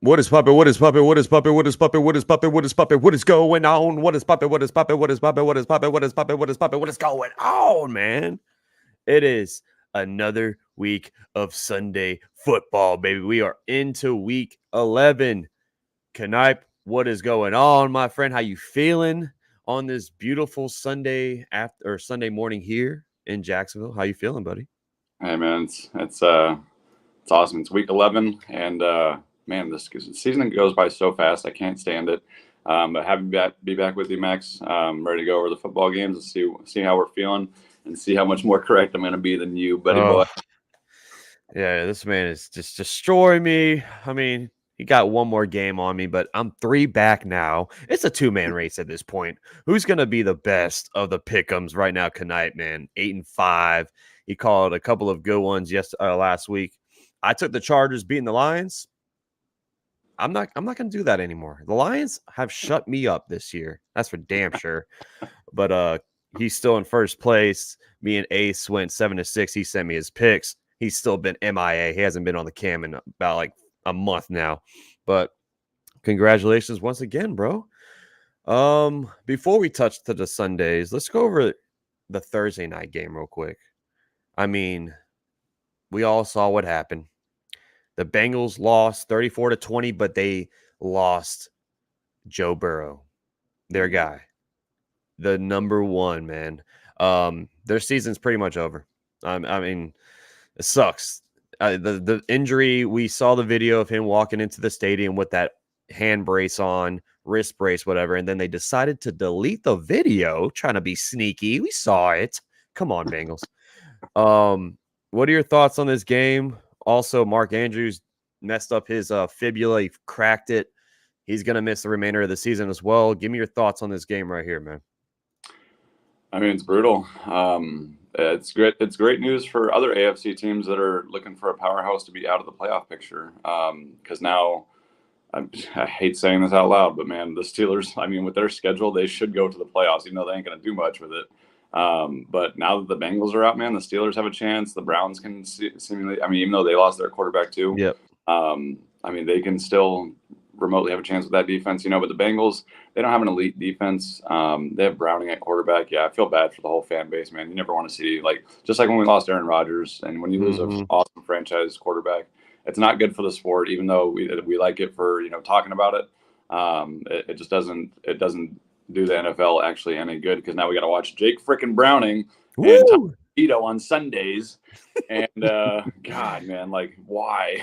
What is poppin'? What is poppin'? What is poppin'? What is poppin'? What is poppin'? What is poppin'? What is going on? What is poppin'? What is poppin'? What is poppin'? What is poppin'? What is poppin'? What is poppin'? What is going on, man? It is another week of Sunday football, baby. We are into week 11. Knipe, what is going on, my friend? How you feeling on this beautiful Sunday after or Sunday morning here in Jacksonville? How you feeling, buddy? Hey man, it's awesome. It's week 11, and man, this season goes by so fast. I can't stand it. But happy to be back with you, Max. Ready to go over the football games and see how we're feeling and see how much more correct I'm going to be than you, buddy boy. Yeah, this man is just destroying me. I mean, he got one more game on me, but I'm 3 back now. It's a 2-man race at this point. Who's gonna be the best of the pick'ems right now, Knight, man? 8-5. He called a couple of good ones last week. I took the Chargers beating the Lions. I'm not gonna do that anymore. The Lions have shut me up this year. That's for damn sure. But he's still in first place. Me and Ace went 7-6. He sent me his picks. He's still been MIA. He hasn't been on the cam in about like a month now. But congratulations once again, bro. Before we touch to the Sundays, let's go over the Thursday night game real quick. I mean, we all saw what happened. The Bengals lost 34-20, but they lost Joe Burrow, their guy. The number one, man. Their season's pretty much over. I mean, it sucks. The injury, we saw the video of him walking into the stadium with that hand brace on, wrist brace, whatever, and then they decided to delete the video, trying to be sneaky. We saw it. Come on, Bengals. What are your thoughts on this game? Also, Mark Andrews messed up his fibula. He cracked it. He's going to miss the remainder of the season as well. Give me your thoughts on this game right here, man. I mean, it's brutal. It's great. It's great news for other AFC teams that are looking for a powerhouse to be out of the playoff picture. Because now, I hate saying this out loud, but man, the Steelers, I mean, with their schedule, they should go to the playoffs, even though they ain't going to do much with it. But now that the Bengals are out, man, the Steelers have a chance. The Browns can seemingly, I mean, even though they lost their quarterback too, Yep. I mean, they can still remotely have a chance with that defense, but the Bengals, they don't have an elite defense. They have Browning at quarterback. Yeah, I feel bad for the whole fan base, man. You never want to see, just like when we lost Aaron Rodgers and when you lose an awesome franchise quarterback, it's not good for the sport, even though we like it for, talking about it. It just doesn't do the NFL actually any good, because now we got to watch Jake frickin' Browning and Tom Vito on Sundays. And God, man, why?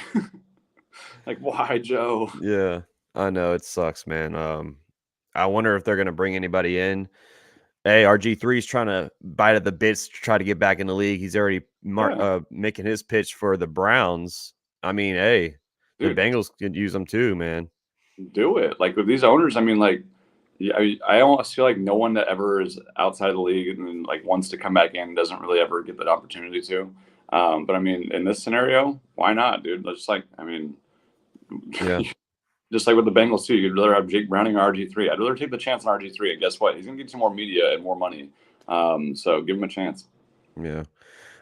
Why, Joe? Yeah, I know it sucks, man. I wonder if they're going to bring anybody in. Hey, RG3 is trying to bite at the bits to try to get back in the league. He's already making his pitch for the Browns. I mean, hey, the Bengals could use them too, man. Do it. With these owners, I mean, I almost feel like no one that ever is outside the league and wants to come back in doesn't really ever get that opportunity to. But I mean, in this scenario, why not, dude? Yeah. Just like with the Bengals too, you'd rather have Jake Browning or RG3. I'd rather take the chance on RG3, and guess what? He's gonna get some more media and more money. So give him a chance. Yeah.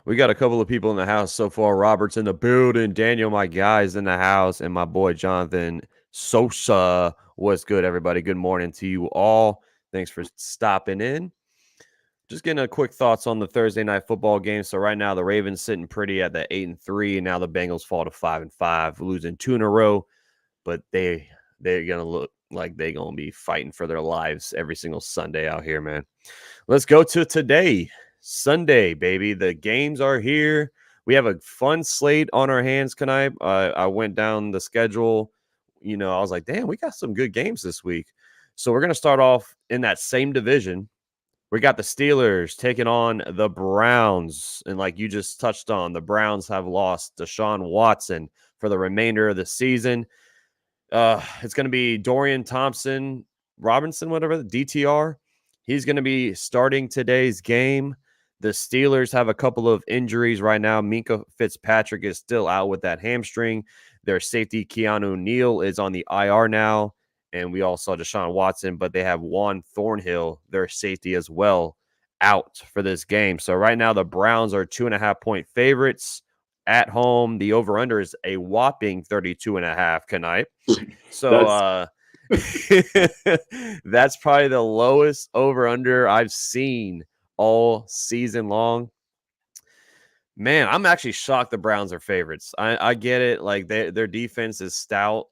We got a couple of people in the house so far. Robert's in the building. Daniel, my guy's in the house, and my boy Jonathan Sosa. What's good, everybody? Good morning to you all. Thanks for stopping in. Just getting a quick thoughts on the Thursday night football game. So right now the Ravens sitting pretty at the 8-3, and now the Bengals fall to 5-5, losing 2 in a row. But they're gonna look like they're gonna be fighting for their lives every single Sunday out here, man. Let's go to today, Sunday, baby. The games are here. We have a fun slate on our hands tonight. I went down the schedule. I was like, damn, we got some good games this week. So we're gonna start off in that same division. We got the Steelers taking on the Browns. And like you just touched on, the Browns have lost Deshaun Watson for the remainder of the season. It's going to be Dorian Thompson-Robinson, whatever, the DTR. He's going to be starting today's game. The Steelers have a couple of injuries right now. Minka Fitzpatrick is still out with that hamstring. Their safety, Keanu Neal, is on the IR now. And we all saw Deshaun Watson, but they have Juan Thornhill, their safety as well, out for this game. So right now the Browns are 2.5-point favorites at home. The over-under is a whopping 32.5 tonight. So That's that's probably the lowest over-under I've seen all season long. Man, I'm actually shocked the Browns are favorites. I get it. Like their defense is stout,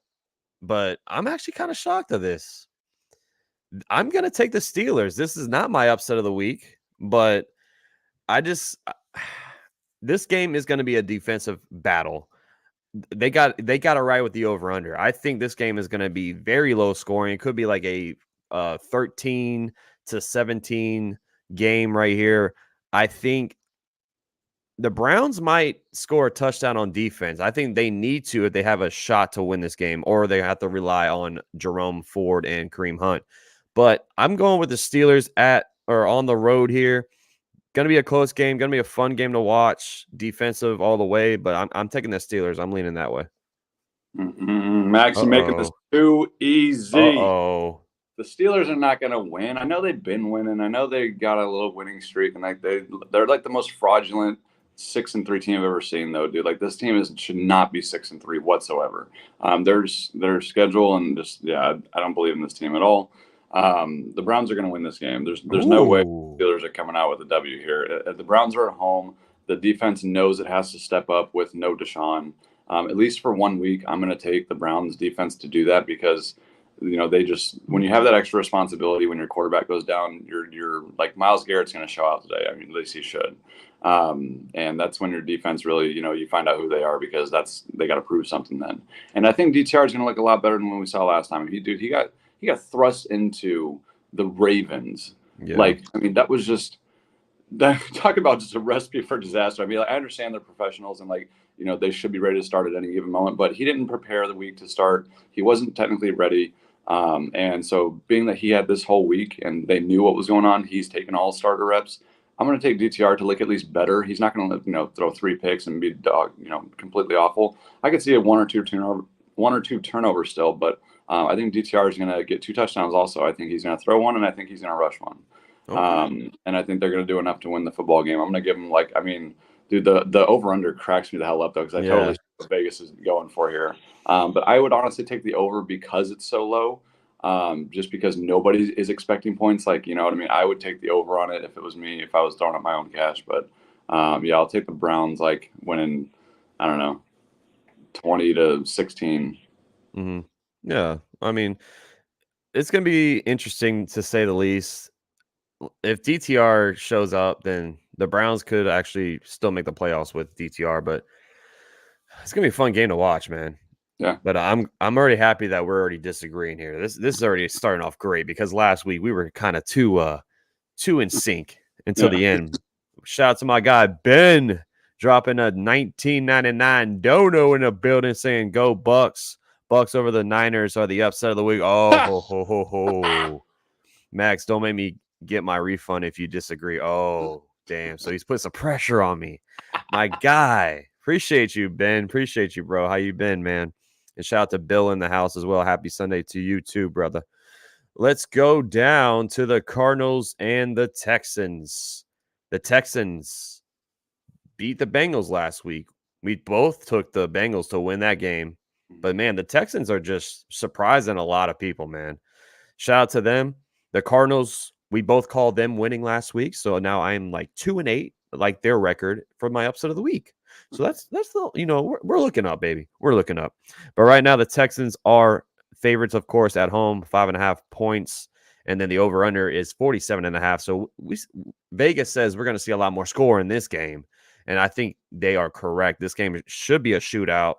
but I'm actually kind of shocked of this. I'm going to take the Steelers. This is not my upset of the week, but I just this game is going to be a defensive battle. They got it right with the over under. I think this game is going to be very low scoring. It could be like a 13-17 game right here. I think the Browns might score a touchdown on defense. I think they need to if they have a shot to win this game, or they have to rely on Jerome Ford and Kareem Hunt. But I'm going with the Steelers on the road here. Going to be a close game. Going to be a fun game to watch. Defensive all the way, but I'm taking the Steelers. I'm leaning that way. Max, you're making this too easy. The Steelers are not going to win. I know they've been winning. I know they got a little winning streak, and like they're like the most fraudulent 6-3 team I've ever seen, though, dude. Like this team should not be 6-3 whatsoever. Their schedule and I don't believe in this team at all. The Browns are going to win this game. There's no way the Steelers are coming out with a W here. The Browns are at home. The defense knows it has to step up with no Deshaun. At least for 1 week, I'm going to take the Browns defense to do that because, when you have that extra responsibility, when your quarterback goes down, you're like Myles Garrett's going to show out today. I mean, at least he should. And that's when your defense really, you find out who they are because they got to prove something then. And I think DTR is going to look a lot better than when we saw last time. He got thrust into the Ravens. Yeah. Like, I mean, that was just talk about just a recipe for disaster. I mean, I understand they're professionals and they should be ready to start at any given moment, but he didn't prepare the week to start. He wasn't technically ready. And so being that he had this whole week and they knew what was going on, he's taken all starter reps. I'm going to take DTR to look at least better. He's not going to, throw 3 picks and be completely awful. I could see a one or two turnovers still, but I think DTR is going to get 2 touchdowns also. I think he's going to throw one, and I think he's going to rush one. Okay. And I think they're going to do enough to win the football game. I'm going to give them dude, the over-under cracks me the hell up, though, because I totally see what Vegas is going for here. But I would honestly take the over because it's so low, just because nobody is expecting points. Like, you know what I mean? I would take the over on it if it was me, if I was throwing up my own cash. But, I'll take the Browns, winning, I don't know, 20-16. Mm-hmm. Yeah, I mean, it's going to be interesting to say the least. If DTR shows up, then the Browns could actually still make the playoffs with DTR, but it's going to be a fun game to watch, man. Yeah. But I'm already happy that we're already disagreeing here. This is already starting off great because last week we were kind of too in sync until the end. Shout out to my guy Ben dropping a 1999 dono in the building saying go Bucks. Bucks over the Niners are the upset of the week. Oh, ho, ho, ho, ho. Max, don't make me get my refund if you disagree. Oh, damn. So he's put some pressure on me. My guy. Appreciate you, Ben. Appreciate you, bro. How you been, man? And shout out to Bill in the house as well. Happy Sunday to you too, brother. Let's go down to the Cardinals and the Texans. The Texans beat the Bengals last week. We both took the Bengals to win that game. But, man, the Texans are just surprising a lot of people, man. Shout out to them. The Cardinals, we both called them winning last week. So now I'm 2-8, like their record for my upset of the week. So that's the, we're looking up, baby. We're looking up. But right now the Texans are favorites, of course, at home, 5.5 points. And then the over-under is 47.5. So Vegas says we're going to see a lot more score in this game. And I think they are correct. This game should be a shootout.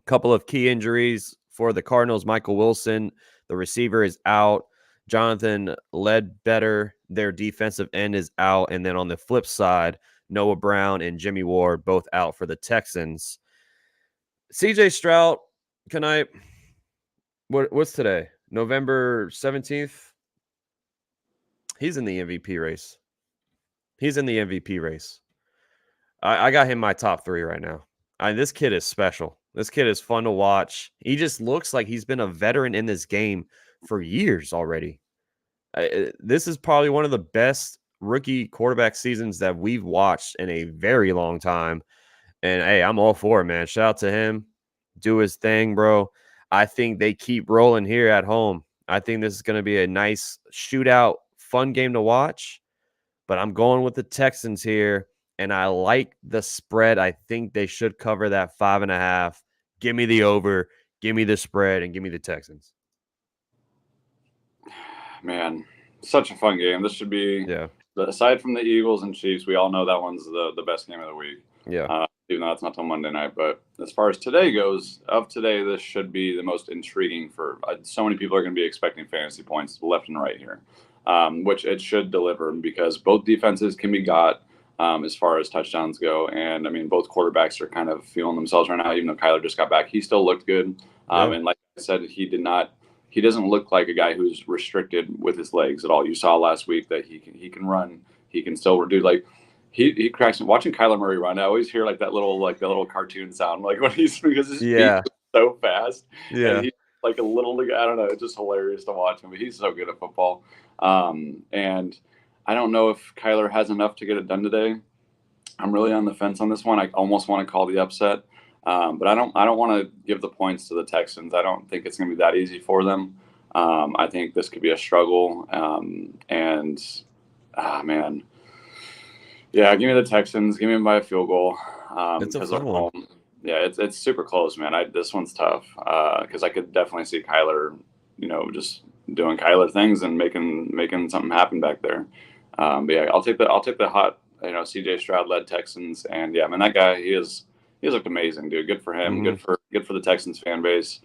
Couple of key injuries for the Cardinals. Michael Wilson, the receiver, is out. Jonathan Ledbetter, their defensive end, is out. And then on the flip side, Noah Brown and Jimmy Ward both out for the Texans. CJ Stroud, what's today? November 17th? He's in the MVP race. I got him my top 3 right now. This kid is special. This kid is fun to watch. He just looks like he's been a veteran in this game for years already. This is probably one of the best rookie quarterback seasons that we've watched in a very long time. And hey, I'm all for it, man. Shout out to him. Do his thing, bro. I think they keep rolling here at home. I think this is going to be a nice shootout, fun game to watch. But I'm going with the Texans here, and I like the spread. I think they should cover that 5.5. Give me the over, give me the spread, and give me the Texans. Man, such a fun game. This should be, Yeah, aside from the Eagles and Chiefs, we all know that one's the best game of the week. yeah, Even though it's not till Monday night. But as far as today goes, of today, this should be the most intriguing for so many people are going to be expecting fantasy points left and right here, which it should deliver because both defenses can be got as far as touchdowns go. And I mean, both quarterbacks are kind of feeling themselves right now, even though Kyler just got back. He still looked good. yeah, And like I said, he doesn't look like a guy who's restricted with his legs at all. You saw last week that he can run. He can still do like he cracks me watching Kyler Murray run. I always hear like that little cartoon sound like when he's because his feet yeah, are so fast and yeah. he's like a little I don't know. It's just hilarious to watch him. But he's so good at football. And I don't know if Kyler has enough to get it done today. I'm really on the fence on this one. I almost want to call the upset. But I don't want to give the points to the Texans. I don't think it's going to be that easy for them. I think this could be a struggle. Man, yeah, give me the Texans. Give me them by a field goal It's a because they're fun one. home. Yeah, it's super close, man. This one's tough because I could definitely see Kyler, just doing Kyler things and making something happen back there. But yeah, I'll take the hot, CJ Stroud led Texans, and yeah, man, that guy he looked amazing, dude. Good for him. Mhm. Good for the Texans fan base.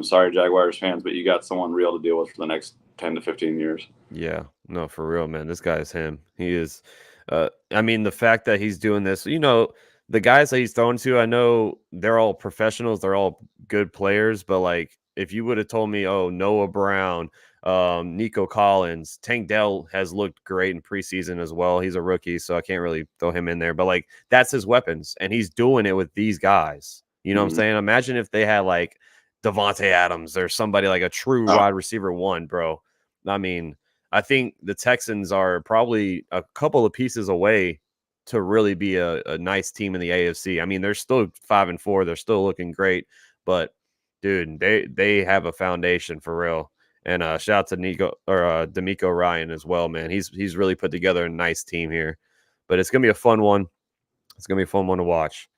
Sorry, Jaguars fans, but you got someone real to deal with for the next 10 to 15 years. Yeah, no, for real, man. This guy is him. He is. I mean, the fact that he's doing this, the guys that he's throwing to, I know they're all professionals, they're all good players, but like, if you would have told me, oh, Noah Brown, Nico Collins, Tank Dell has looked great in preseason as well. He's a rookie, so I can't really throw him in there, but like, that's his weapons, and he's doing it with these guys. You know what I'm Mm-hmm. saying? Imagine if they had like Devontae Adams or somebody like a true Oh, wide receiver one, bro. I mean, I think the Texans are probably a couple of pieces away to really be a nice team in the AFC. I mean, they're still 5-4. They're still looking great, but dude, they have a foundation for real. And shout out to Nico or D'Amico Ryan as well, man. He's really put together a nice team here. But it's gonna be a fun one. It's gonna be a fun one to watch.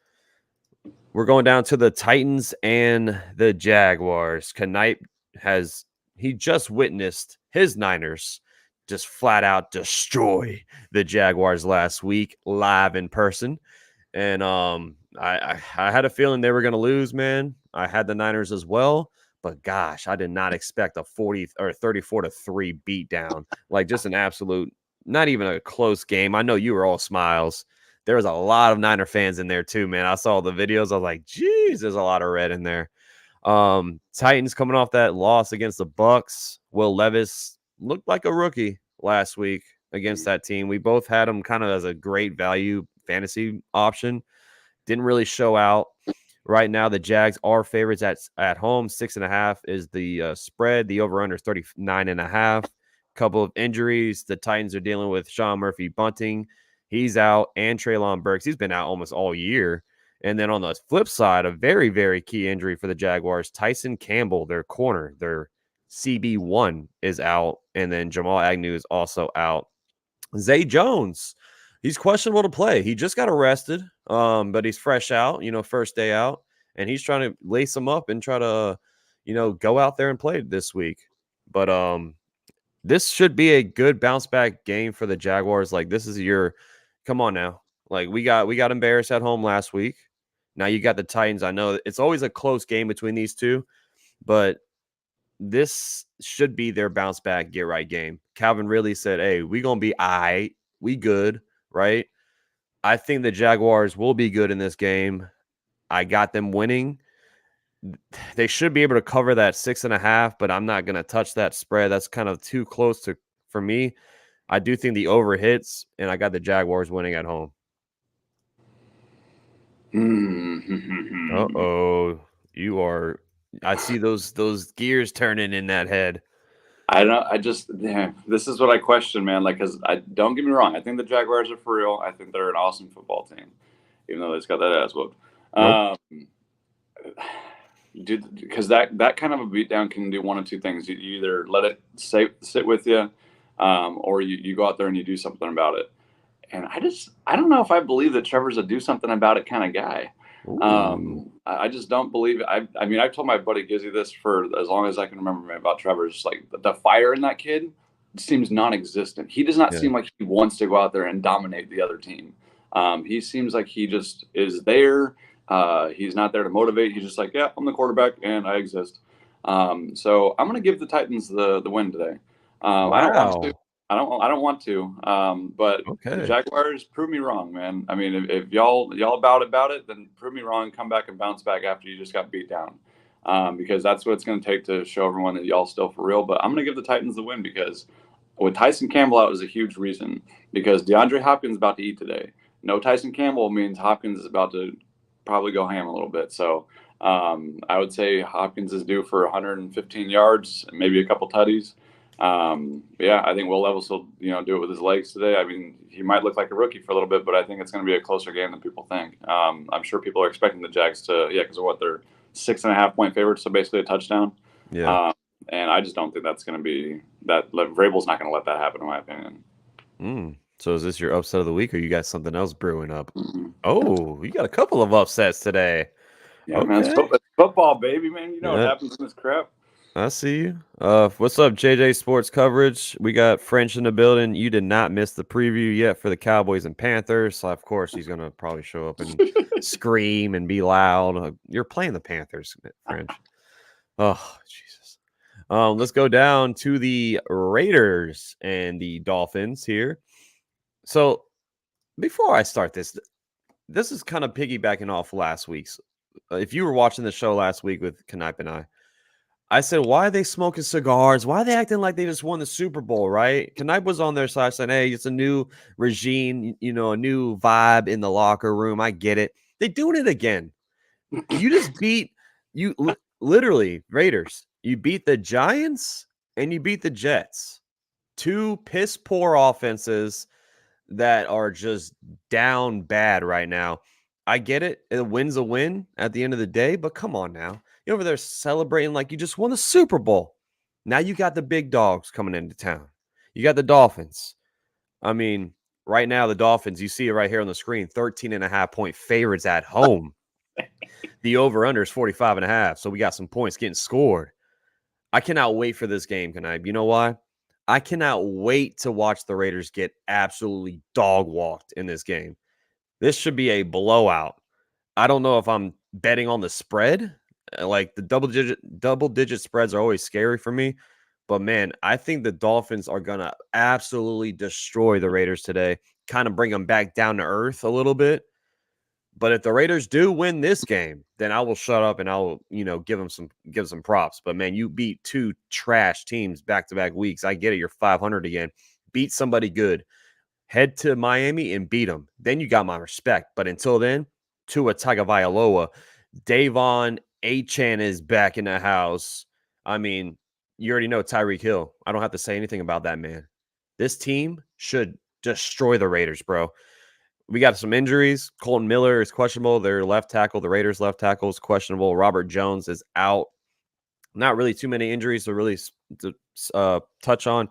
We're going down to the Titans and the Jaguars. Knight he just witnessed his Niners just flat out destroy the Jaguars last week live in person. And I had a feeling they were going to lose, man. I had the Niners as well, but gosh, I did not expect a 40 or 34-3 beatdown. Like just an absolute, not even a close game. I know you were all smiles. There was a lot of Niner fans in there too, man. I saw the videos. I was like, geez, there's a lot of red in there. Titans coming off that loss against the Bucks. Will Levis looked like a rookie last week against that team. We both had him kind of as a great value fantasy option. Didn't really show out. Right now, the Jags are favorites at home. 6.5 is the spread. The over-under is 39.5. Couple of injuries. The Titans are dealing with Sean Murphy Bunting. He's out. And Treylon Burks. He's been out almost all year. And then on the flip side, a very, very key injury for the Jaguars. Tyson Campbell, their corner, their CB1 is out. And then Jamal Agnew is also out. Zay Jones, he's questionable to play. He just got arrested, but he's fresh out, first day out, and he's trying to lace him up and try to, go out there and play this week. But this should be a good bounce back game for the Jaguars. Like this is come on now. Like we got embarrassed at home last week. Now you got the Titans. I know it's always a close game between these two, but this should be their bounce back, get right game. Calvin really said, hey, we going to be all right. We good, right? I think the Jaguars will be good in this game. I got them winning. They should be able to cover that 6.5, but I'm not going to touch that spread. That's kind of too close for me. I do think the over hits, and I got the Jaguars winning at home. Uh-oh. You are I see those gears turning in that head. I don't. This is what I question, man. Like, cause I don't get me wrong. I think the Jaguars are for real. I think they're an awesome football team, even though they just got that ass whooped. Nope. Because that kind of a beatdown can do one of two things. You either let it sit with you, or you go out there and you do something about it. And I don't know if I believe that Trevor's a do something about it kind of guy. Ooh. I just don't believe it. I mean, I've told my buddy Gizzy this for as long as I can remember about Trevor. Just like the fire in that kid seems non-existent. He does not Yeah. seem like he wants to go out there and dominate the other team. He seems like he just is there. He's not there to motivate. He's just like, yeah, I'm the quarterback and I exist. So I'm going to give the Titans the win today. I don't want to. Wow. I don't want to. But the Okay. Jaguars prove me wrong, man. I mean, if y'all about it, then prove me wrong. Come back and bounce back after you just got beat down, because that's what it's going to take to show everyone that y'all still for real. But I'm going to give the Titans the win because with Tyson Campbell out is a huge reason. Because DeAndre Hopkins is about to eat today. No Tyson Campbell means Hopkins is about to probably go ham a little bit. So I would say Hopkins is due for 115 yards, maybe a couple tutties. Yeah, I think Will Levis will, do it with his legs today. I mean, he might look like a rookie for a little bit, but I think it's going to be a closer game than people think. I'm sure people are expecting the Jags to, because of what they're 6.5-point favorites, so basically a touchdown. Yeah. And I just don't think that's going to be that. Vrabel's not going to let that happen, in my opinion. So is this your upset of the week, or you got something else brewing up? Mm-hmm. Oh, you got a couple of upsets today. Yeah, man, it's Okay. football, baby, man. You know what Yeah, happens in this crap. I see you. What's up, JJ Sports Coverage? We got French in the building. You did not miss the preview yet for the Cowboys and Panthers. So of course he's gonna probably show up and scream and be loud. You're playing the Panthers, French. Oh, Jesus. Let's go down to the Raiders and the Dolphins here. So before I start this is kind of piggybacking off last week's. If you were watching the show last week with Knipe and I said, why are they smoking cigars? Why are they acting like they just won the Super Bowl, right? Knipe was on their side saying, hey, it's a new regime, a new vibe in the locker room. I get it. They're doing it again. You just beat literally Raiders. You beat the Giants and you beat the Jets. Two piss poor offenses that are just down bad right now. I get it. A win's a win at the end of the day, but come on now. You're over there celebrating like you just won the Super Bowl. Now you got the big dogs coming into town. You got the Dolphins. I mean, right now, the Dolphins, you see it right here on the screen, 13.5-point favorites at home. The over-under is 45.5, so we got some points getting scored. I cannot wait for this game, Knipe. You know why? I cannot wait to watch the Raiders get absolutely dog-walked in this game. This should be a blowout. I don't know if I'm betting on the spread. Like the double-digit spreads are always scary for me. But, man, I think the Dolphins are going to absolutely destroy the Raiders today, kind of bring them back down to earth a little bit. But if the Raiders do win this game, then I will shut up and I'll, give some props. But man, you beat two trash teams back-to-back weeks. I get it. You're 500 again. Beat somebody good. Head to Miami and beat them. Then you got my respect. But until then, Tua Tagovailoa, Davon Achan is back in the house. I mean, you already know Tyreek Hill. I don't have to say anything about that man. This team should destroy the Raiders, bro. We got some injuries. Colton Miller is questionable. Their left tackle, the Raiders' left tackle, is questionable. Robert Jones is out. Not really too many injuries to really touch on.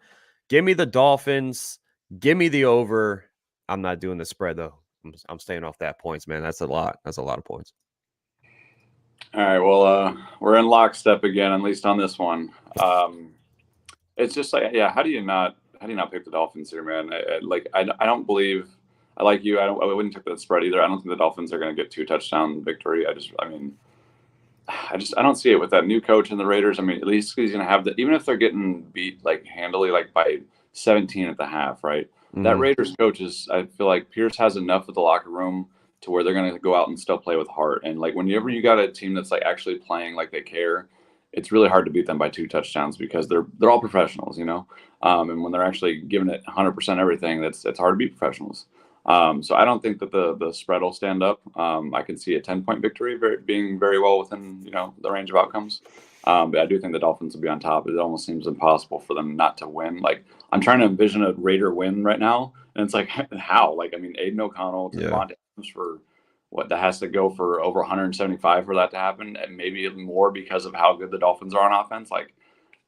Give me the Dolphins. Give me the over. I'm not doing the spread, though. I'm staying off that points, man. That's a lot. That's a lot of points. All right. Well, we're in lockstep again, at least on this one. It's just like, yeah. How do you not pick the Dolphins here, man? I don't believe. I like you. I wouldn't take the spread either. I don't think the Dolphins are going to get 2 touchdown victory. I don't see it with that new coach in the Raiders. I mean, at least he's going to have that. Even if they're getting beat like handily, like by 17 at the half, right? Mm-hmm. That Raiders coach I feel like Pierce has enough of the locker room to where they're going to go out and still play with heart. And like whenever you got a team that's like actually playing like they care, it's really hard to beat them by 2 touchdowns because they're all professionals, and when they're actually giving it 100% everything, it's hard to beat professionals. So I don't think that the spread will stand up. I can see a 10-point victory being very well within the range of outcomes. But I do think the Dolphins will be on top. It almost seems impossible for them not to win. Like I'm trying to envision a Raider win right now, and it's like how? Like I mean, Aiden O'Connell to Devontae Adams for what that has to go for over 175 for that to happen, and maybe more because of how good the Dolphins are on offense. Like,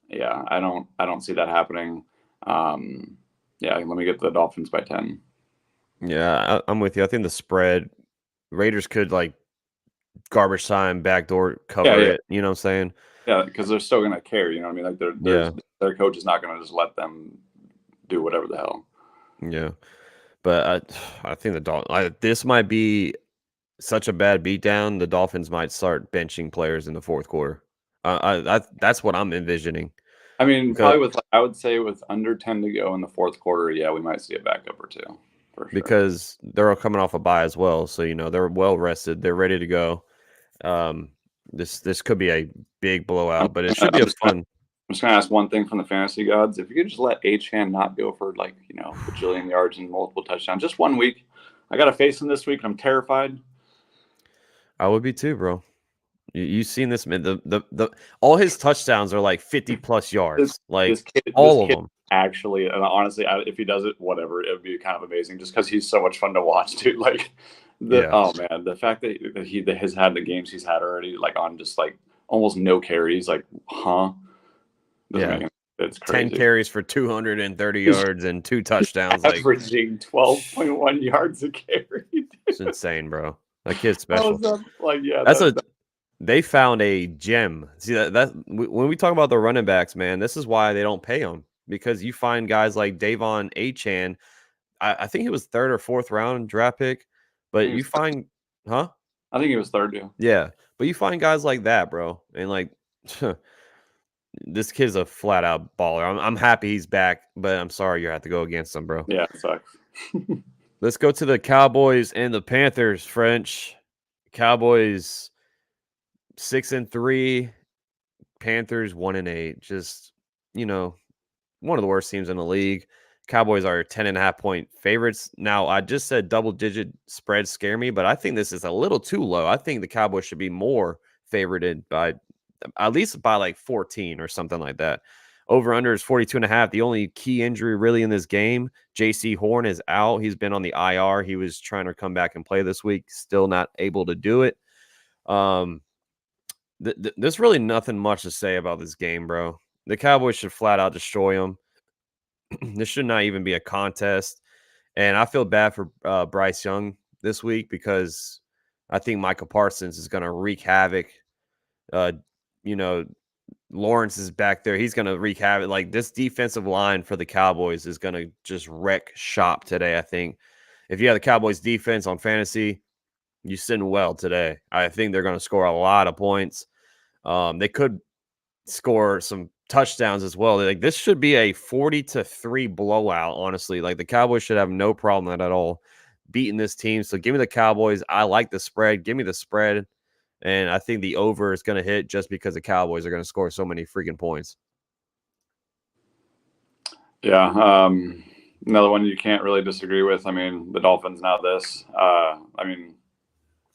yeah, I don't see that happening. Yeah, let me get the Dolphins by 10. Yeah, I'm with you. I think the spread Raiders could like garbage time backdoor Yeah, cover yeah, it. You know what I'm saying? yeah, because they're still gonna care. You know what I mean? Like Yeah, their coach is not gonna just let them do whatever the hell. yeah. But I think this might be such a bad beatdown. The Dolphins might start benching players in the fourth quarter. That's what I'm envisioning. I mean, Because probably with I would say with under 10 to go in the fourth quarter, yeah, we might see a backup or two for sure. because they're all coming off a bye as well, so they're well rested. They're ready to go. Um, this could be a big I'm, blowout, but it should I'm be a just gonna fun. I'm just gonna ask one thing from the fantasy gods. If you could just let Achan not go for like, bajillion yards and multiple touchdowns, just 1 week. I gotta face him this week and I'm terrified. I would be too, bro. You've seen this man. The all his touchdowns are like 50 plus This yards, like this all of kid them. actually, and honestly, if he does it, whatever, it would be kind of amazing just because he's so much fun to watch, dude. Like Yeah, oh man, the fact that he that has had the games he's had already, like on just like almost no carries, like doesn't yeah. make any. It's 10 crazy. carries for 230 He's yards and 2 touchdowns. Like, averaging 12.1 yards a carry. it's insane, bro. That kid's How special. is that? Like, yeah, That's a They found a gem. See when we talk about the running backs, man, this is why they don't pay them, because you find guys like Davon Achan. I think he was third or fourth round draft pick, I but think he you was, find, huh? I think he was third too. Yeah, but you find guys like that, bro, and like this kid's a flat out baller. I'm happy he's back, but I'm sorry you have to go against him, bro. Yeah, it sucks. Let's go to the Cowboys and the Panthers. French Cowboys 6-3, Panthers 1-8. Just one of the worst teams in the league. Cowboys are 10.5-point favorites. Now, I just said double-digit spreads scare me, but I think this is a little too low. I think the Cowboys should be more favorited by at least by like 14 or something like that. Over under is 42.5. The only key injury really in this game, JC Horn is out. He's been on the IR. He was trying to come back and play this week, still not able to do it. Um, there's really nothing much to say about this game, bro. The Cowboys should flat out destroy them. This should not even be a contest. And I feel bad for Bryce Young this week because I think Michael Parsons is going to wreak havoc. Uh, you know, Lawrence is back there. He's going to wreak havoc. Like, this defensive line for the Cowboys is going to just wreck shop today, I think. If you have the Cowboys defense on fantasy, you're sitting well today. I think they're going to score a lot of points. They could score some touchdowns as well. Like, this should be a 40-3 blowout, honestly. Like, the Cowboys should have no problem at all beating this team. So give me the Cowboys. I like the spread. Give me the spread. And I think the over is going to hit just because the Cowboys are going to score so many freaking points. Yeah, another one you can't really disagree with. I mean, the Dolphins now this. I mean,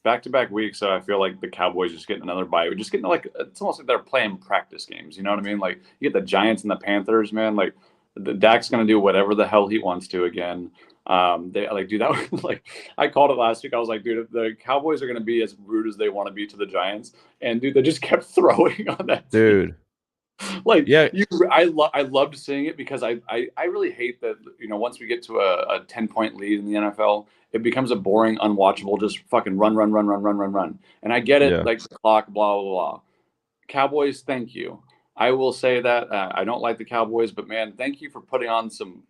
back-to-back weeks, so I feel like the Cowboys just getting another bye. We're just getting like it's almost like they're playing practice games. You know what I mean? Like you get the Giants and the Panthers, man. Like the Dak's gonna do whatever the hell he wants to again. They like, dude, that was like I called it last week. I was like, dude, the Cowboys are gonna be as rude as they want to be to the Giants, and dude, they just kept throwing on that team. Dude. Like Yeah. I loved seeing it because I really hate that once we get to a 10-point lead in the NFL, it becomes a boring, unwatchable, just fucking run. And I get it, Yeah. like the clock, blah blah blah. Cowboys, thank you. I will say that I don't like the Cowboys, but man, thank you for putting on some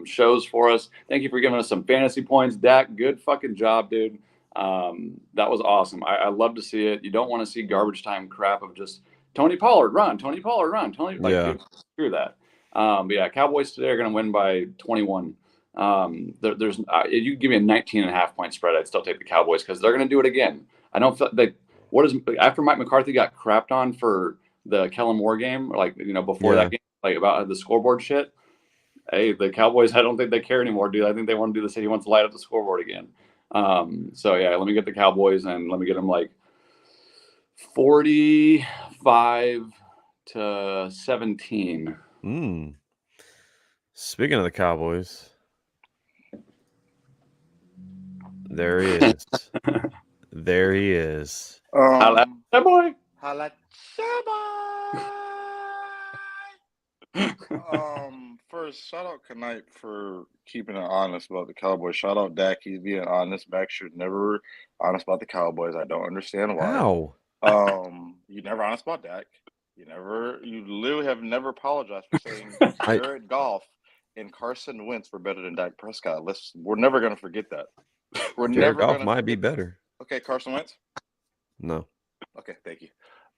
shows for us. Thank you for giving us some fantasy points. Dak, good fucking job, dude. That was awesome. I love to see it. You don't want to see garbage time crap of just Tony Pollard run, Tony Pollard run, Tony like Yeah. dude, screw that. But yeah, Cowboys today are going to win by 21. There's you give me a 19.5-point spread, I'd still take the Cowboys because they're going to do it again. I don't feel like what is after Mike McCarthy got crapped on for the Kellen Moore game, or like before Yeah. that game, like about the scoreboard shit. Hey, the Cowboys, I don't think they care anymore, dude. I think they want to do the city wants to light up the scoreboard again. So yeah, let me get the Cowboys and let me get them like 45-17. Speaking of the Cowboys, there is There he is. That boy. Holla, first, shout out Knight for keeping it honest about the Cowboys. Shout out Dak, he's being honest. Max should never honest about the Cowboys. I don't understand why. How? You never honest about Dak. You literally have never apologized for saying Jared Goff and Carson Wentz were better than Dak Prescott. We're never gonna forget that. Jared Goff might be better. Okay, Carson Wentz. No. Okay, thank you.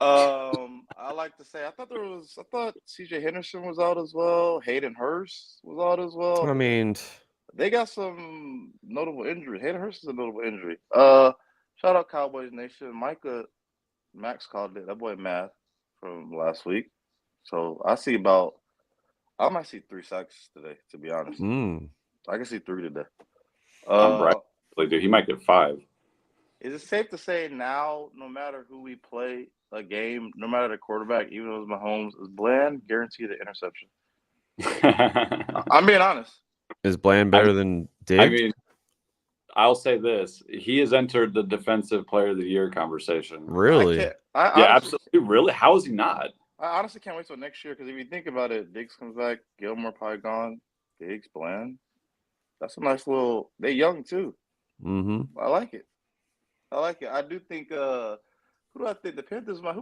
I like to say I thought CJ Henderson was out as well. Hayden Hurst was out as well. I mean, they got some notable injury. Hayden Hurst is a notable injury. Shout out Cowboys Nation. Max called it. That boy math from last week. So I might see 3 sacks today, to be honest. I can see 3 today. Dude, he might get 5. Is it safe to say now, no matter who we play a game, no matter the quarterback, even though it's Mahomes, is Bland guaranteed the interception? I'm being honest. Is Bland better than Diggs? I mean, I'll say this. He has entered the Defensive Player of the Year conversation. Really? Yeah, absolutely. Really? How is he not? I honestly can't wait till next year because if you think about it, Diggs comes back, Gilmore probably gone, Diggs, Bland. That's a nice little – they're young too. Mm-hmm. I like it. I do think who do I think the Panthers might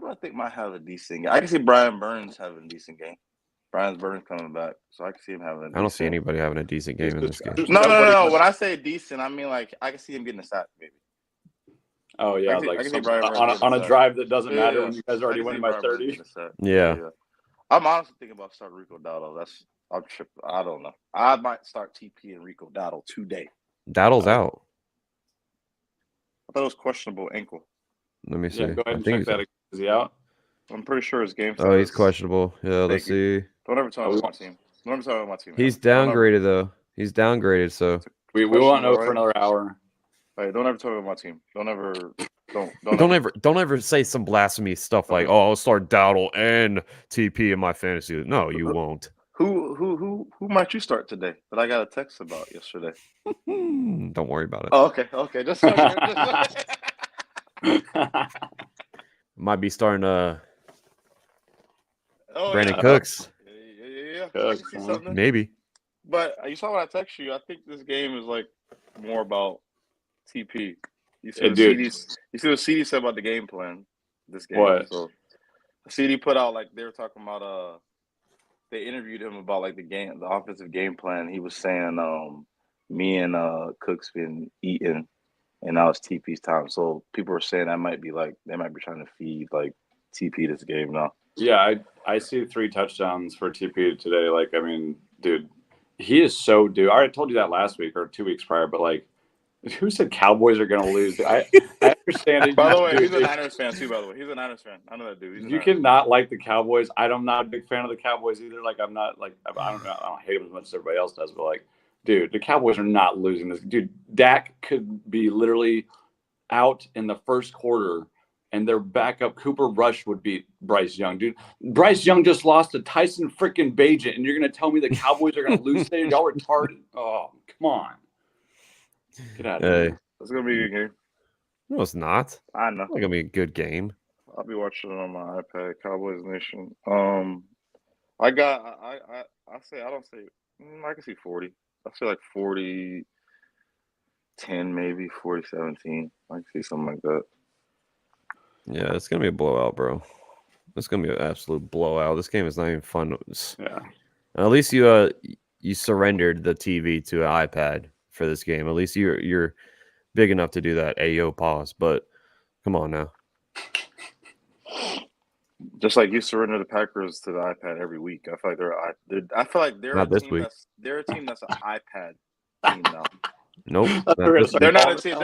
have a decent game? I can see Brian Burns having a decent game. Brian Burns coming back, so I can see him having a decent I don't see anybody having a decent game in this game. No. When I say decent, I mean like I can see him getting a sack, maybe. Oh yeah, I can see Brian Burns on a drive that doesn't matter when you guys are already winning by 30. Yeah. I'm honestly thinking about starting Rico Dowdle. I'm tripping. I don't know. I might start TP and Rico Dowdle today. Dowdle's out. I thought it was questionable ankle. Let me see. Yeah, go ahead and check that. Is he out? I'm pretty sure his game. Oh, he's questionable. Yeah, let's see. Don't ever tell me my team. Don't ever tell me my team. He's downgraded though. He's downgraded, so we won't know for another hour. Hey, don't ever tell me my team. Don't ever say some blasphemy stuff like, "Oh, I'll start Dowdle and TP in my fantasy." No, you won't. Who might you start today that I got a text about yesterday? Don't worry about it. Oh, okay. Just might be starting Brandon Cooks. Yeah. Cooks, maybe. But you saw what I text you. I think this game is like more about TP. You see what CD said about the game plan this game. What? So CD put out like they were talking about they interviewed him about like the offensive game plan. He was saying me and Cook's been eating and now it's TP's time. So people were saying they might be trying to feed like TP this game now. Yeah, I see 3 touchdowns for TP today. Like, I mean, dude, he is so due. I already told you that last week or 2 weeks prior, but like, who said Cowboys are going to lose? I understand it. By the way, he's a Niners fan too, by the way. He's a Niners fan. I know that dude. You cannot like the Cowboys. I'm not a big fan of the Cowboys either. Like, I'm not like, I don't hate them as much as everybody else does, but like, dude, the Cowboys are not losing this. Dude, Dak could be literally out in the first quarter and their backup Cooper Rush would beat Bryce Young. Dude, Bryce Young just lost to Tyson freaking Bagent, and you're going to tell me the Cowboys are going to lose today? Y'all retarded. Oh, come on. Get out of here. It's going to be a good game. No, it's not. I know. It's not going to be a good game. I'll be watching it on my iPad, Cowboys Nation. I can see 40. I feel like 40-10 maybe, 40-17. I can see something like that. Yeah, it's going to be a blowout, bro. It's going to be an absolute blowout. This game is not even fun. Yeah. At least you surrendered the TV to an iPad for this game. At least you're big enough to do that. Ayo, pause. But come on now. Just like you surrender the Packers to the iPad every week. I feel like they're not a this team week. They're a team that's an iPad team now. Nope. They're not a team.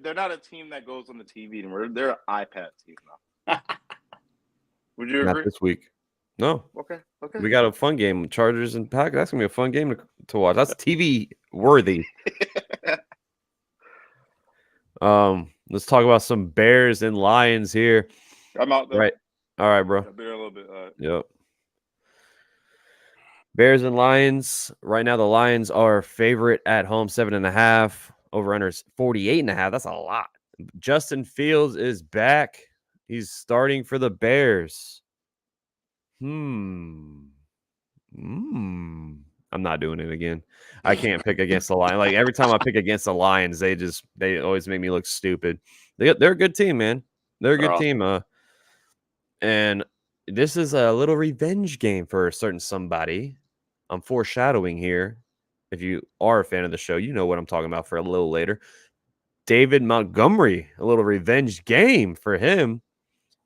They're not a team that goes on the TV anymore. They're an iPad team now. Would you agree? Not this week. No. Okay. We got a fun game. Chargers and Packers. That's gonna be a fun game to watch. That's TV worthy. Let's talk about some Bears and Lions here. I'm out there. Right. All right, bro. I'll be there a little bit. Yep. Bears and Lions. Right now, the Lions are favorite at home, 7.5. Over-under is 48.5. That's a lot. Justin Fields is back. He's starting for the Bears. I'm not doing it again. I can't pick against the Lions. Like every time I pick against the Lions, they always make me look stupid. They're a good team, man. They're a good team. And this is a little revenge game for a certain somebody. I'm foreshadowing here. If you are a fan of the show, you know what I'm talking about for a little later. David Montgomery, a little revenge game for him.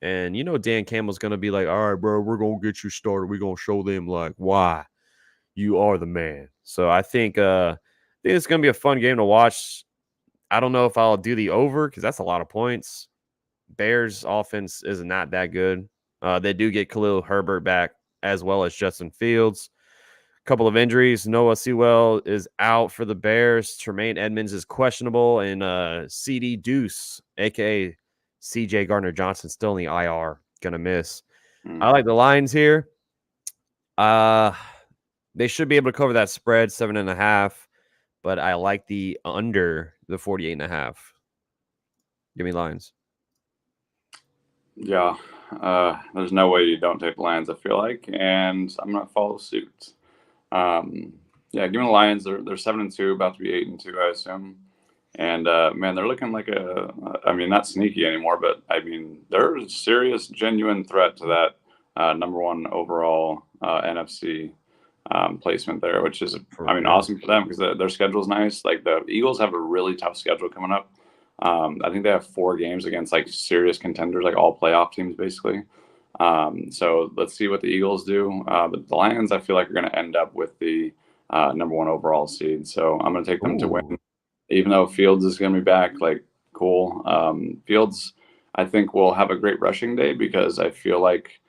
And you know Dan Campbell's going to be like, all right, bro, we're going to get you started. We're going to show them like why you are the man. So I think it's going to be a fun game to watch. I don't know if I'll do the over because that's a lot of points. Bears offense is not that good. They do get Khalil Herbert back as well as Justin Fields. A couple of injuries. Noah Sewell is out for the Bears. Tremaine Edmonds is questionable. And CD Deuce, a.k.a. C.J. Gardner-Johnson, still in the IR. Going to miss. I like the Lions here. They should be able to cover that spread, 7.5. But I like the under the 48.5. Give me Lions. Yeah. There's no way you don't take the Lions, I feel like. And I'm going to follow suit. Yeah, give me the Lions. They're 7-2, about to be 8-2, I assume. And man, they're looking like not sneaky anymore, but I mean, they're a serious, genuine threat to that number one overall NFC placement there, which is, awesome for them because their schedule's nice. Like the Eagles have a really tough schedule coming up. I think they have 4 games against like serious contenders, like all playoff teams, basically. So let's see what the Eagles do. But the Lions, I feel like, are going to end up with the number one overall seed. So I'm going to take them to win, even though Fields is going to be back. Like, cool. Fields, I think, will have a great rushing day because I feel like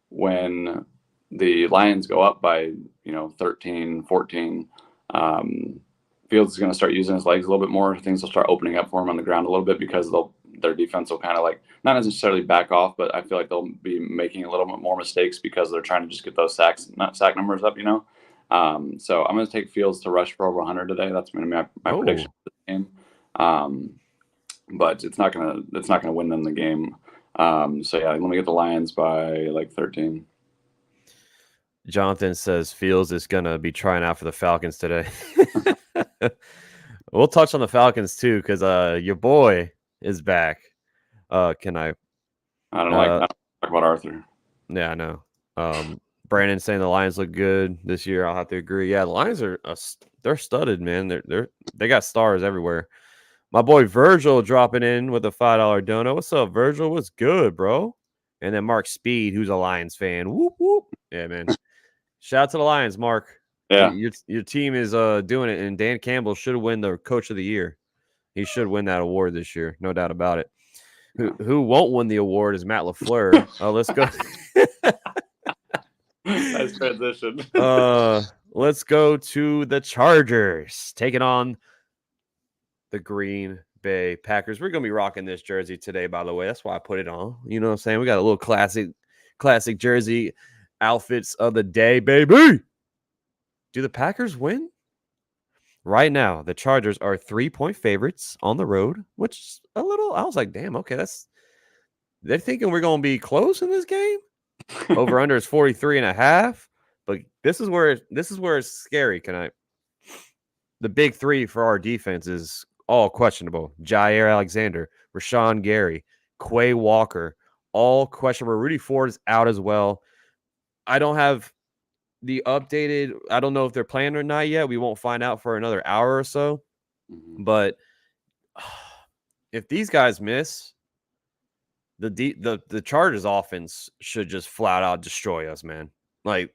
when the Lions go up by 13, 14, Fields is going to start using his legs a little bit more. Things will start opening up for him on the ground a little bit because their defense will kind of like not necessarily back off, but I feel like they'll be making a little bit more mistakes because they're trying to just get those sack numbers up, So I'm going to take Fields to rush for over 100 today. That's going to be my prediction for the game. But it's not going to win them the game. So yeah, let me get the Lions by like 13. Jonathan says Fields is going to be trying out for the Falcons today. We'll touch on the Falcons too because your boy is back. Can I? I don't talk about Arthur. Yeah, I know. Brandon saying the Lions look good this year. I'll have to agree. Yeah, the Lions are they're studded, man. They got stars everywhere. My boy Virgil dropping in with a $5 dono. What's up, Virgil? What's good, bro? And then Mark Speed, who's a Lions fan. Whoop whoop. Yeah, man. Shout out to the Lions, Mark. Yeah, your team is doing it, and Dan Campbell should win the Coach of the Year. He should win that award this year, no doubt about it. Who won't win the award is Matt LaFleur. Let's go. Nice transition. Let's go to the Chargers taking on the Green Bay Packers. We're gonna be rocking this jersey today, by the way. That's why I put it on. You know what I'm saying? We got a little classic jersey outfits of the day, baby. Do the Packers win? Right now, the Chargers are 3-point favorites on the road, which is a little. I was like, damn, okay, they're thinking we're gonna be close in this game. Over under is 43.5. But this is where it's scary. The big three for our defense is all questionable. Jair Alexander, Rashawn Gary, Quay Walker, all questionable. Rudy Ford is out as well. I don't have the updated. I don't know if they're playing or not yet. We won't find out for another hour or so. But if these guys miss, the Chargers offense should just flat out destroy us, man. Like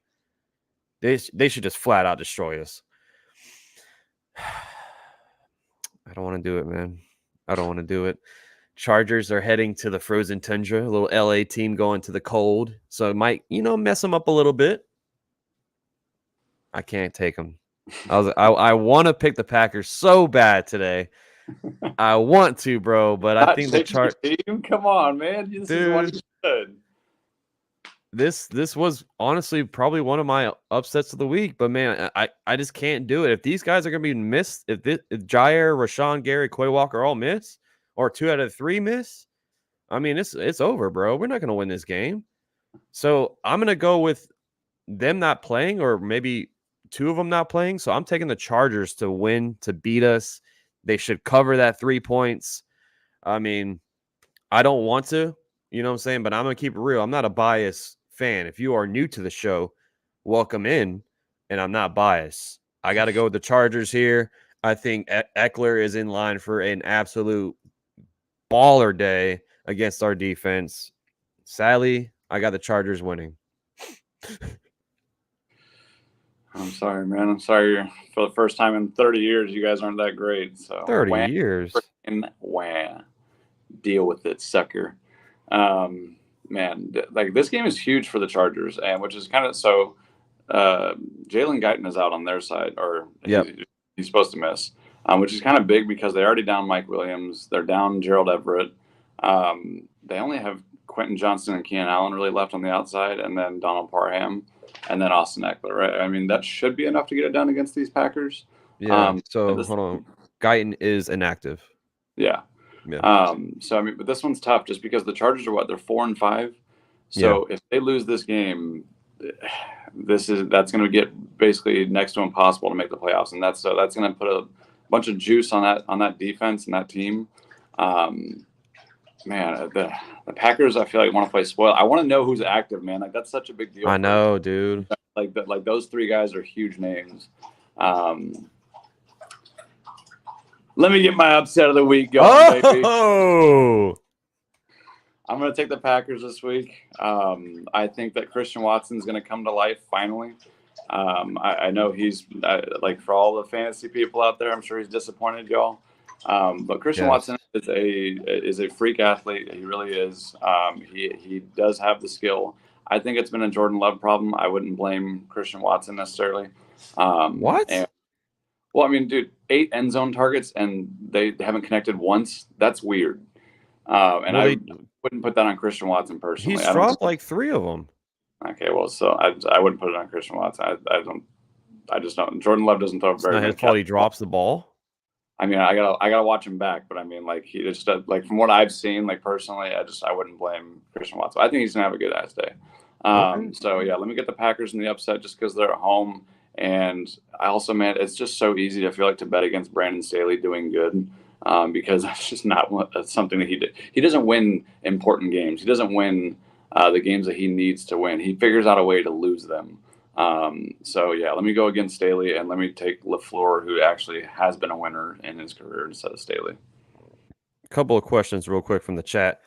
they should just flat out destroy us. I don't want to do it, man. I don't want to do it. Chargers are heading to the frozen tundra, a little LA team going to the cold. So it might, mess them up a little bit. I can't take them. I want to pick the Packers so bad today. I want to, bro, but I think the Chargers. Come on, man. This is what you should. This was honestly probably one of my upsets of the week, but man, I just can't do it. If these guys are gonna be missed, if Jair, Rashawn Gary, Quay Walker all miss, or 2 out of 3 miss, I mean, it's over, bro. We're not going to win this game. So I'm going to go with them not playing, or maybe 2 of them not playing. So I'm taking the Chargers to win, to beat us. They should cover that 3 points. I mean, I don't want to, you know what I'm saying? But I'm going to keep it real. I'm not a biased fan. If you are new to the show, welcome in. And I'm not biased. I got to go with the Chargers here. I think Eckler is in line for an absolute baller day against our defense. Sadly, I got the Chargers winning. I'm sorry, man. I'm sorry. For the first time in 30 years, you guys aren't that great. So 30 years. Wah. Deal with it, sucker. Man, like this game is huge for the Chargers, and which is kind of so. Jalen Guyton is out on their side, or he's supposed to miss, which is kind of big because they already down Mike Williams. They're down Gerald Everett. They only have Quentin Johnston and Keenan Allen really left on the outside, and then Donald Parham, and then Austin Eckler. Right? I mean, that should be enough to get it done against these Packers. Yeah. So hold on, Guyton is inactive. Yeah. Yeah. So I mean, but this one's tough just because the Chargers are they're 4-5. So if they lose this game, that's going to get basically next to impossible to make the playoffs, and that's going to put a bunch of juice on that defense and that team. Man, the Packers, I feel like want to play spoil. I want to know who's active, man. Like that's such a big deal. I know, dude. Like those 3 guys are huge names. Let me get my upset of the week going, baby. I'm going to take the Packers this week. I think that Christian Watson's going to come to life finally. I know he's like for all the fantasy people out there, I'm sure he's disappointed, y'all. But Christian Watson is a freak athlete. He really is. He does have the skill. I think it's been a Jordan Love problem. I wouldn't blame Christian Watson necessarily. What? Well, I mean, dude, 8 end zone targets and they haven't connected once. That's weird. And I wouldn't put that on Christian Watson personally. He's dropped like 3 of them. Okay, well, so I wouldn't put it on Christian Watson. I just don't. Jordan Love doesn't throw very. It's not his fault he drops the ball. I mean, I gotta watch him back, but I mean, like he just like from what I've seen, like personally, I wouldn't blame Christian Watson. I think he's gonna have a good ass day. So yeah, let me get the Packers in the upset just because they're at home. And I also, man, it's just so easy to feel like to bet against Brandon Staley doing good because that's just not something that he did. He doesn't win important games. He doesn't win the games that he needs to win. He figures out a way to lose them. So yeah, let me go against Staley and let me take LaFleur, who actually has been a winner in his career, instead of Staley. A couple of questions real quick from the chat.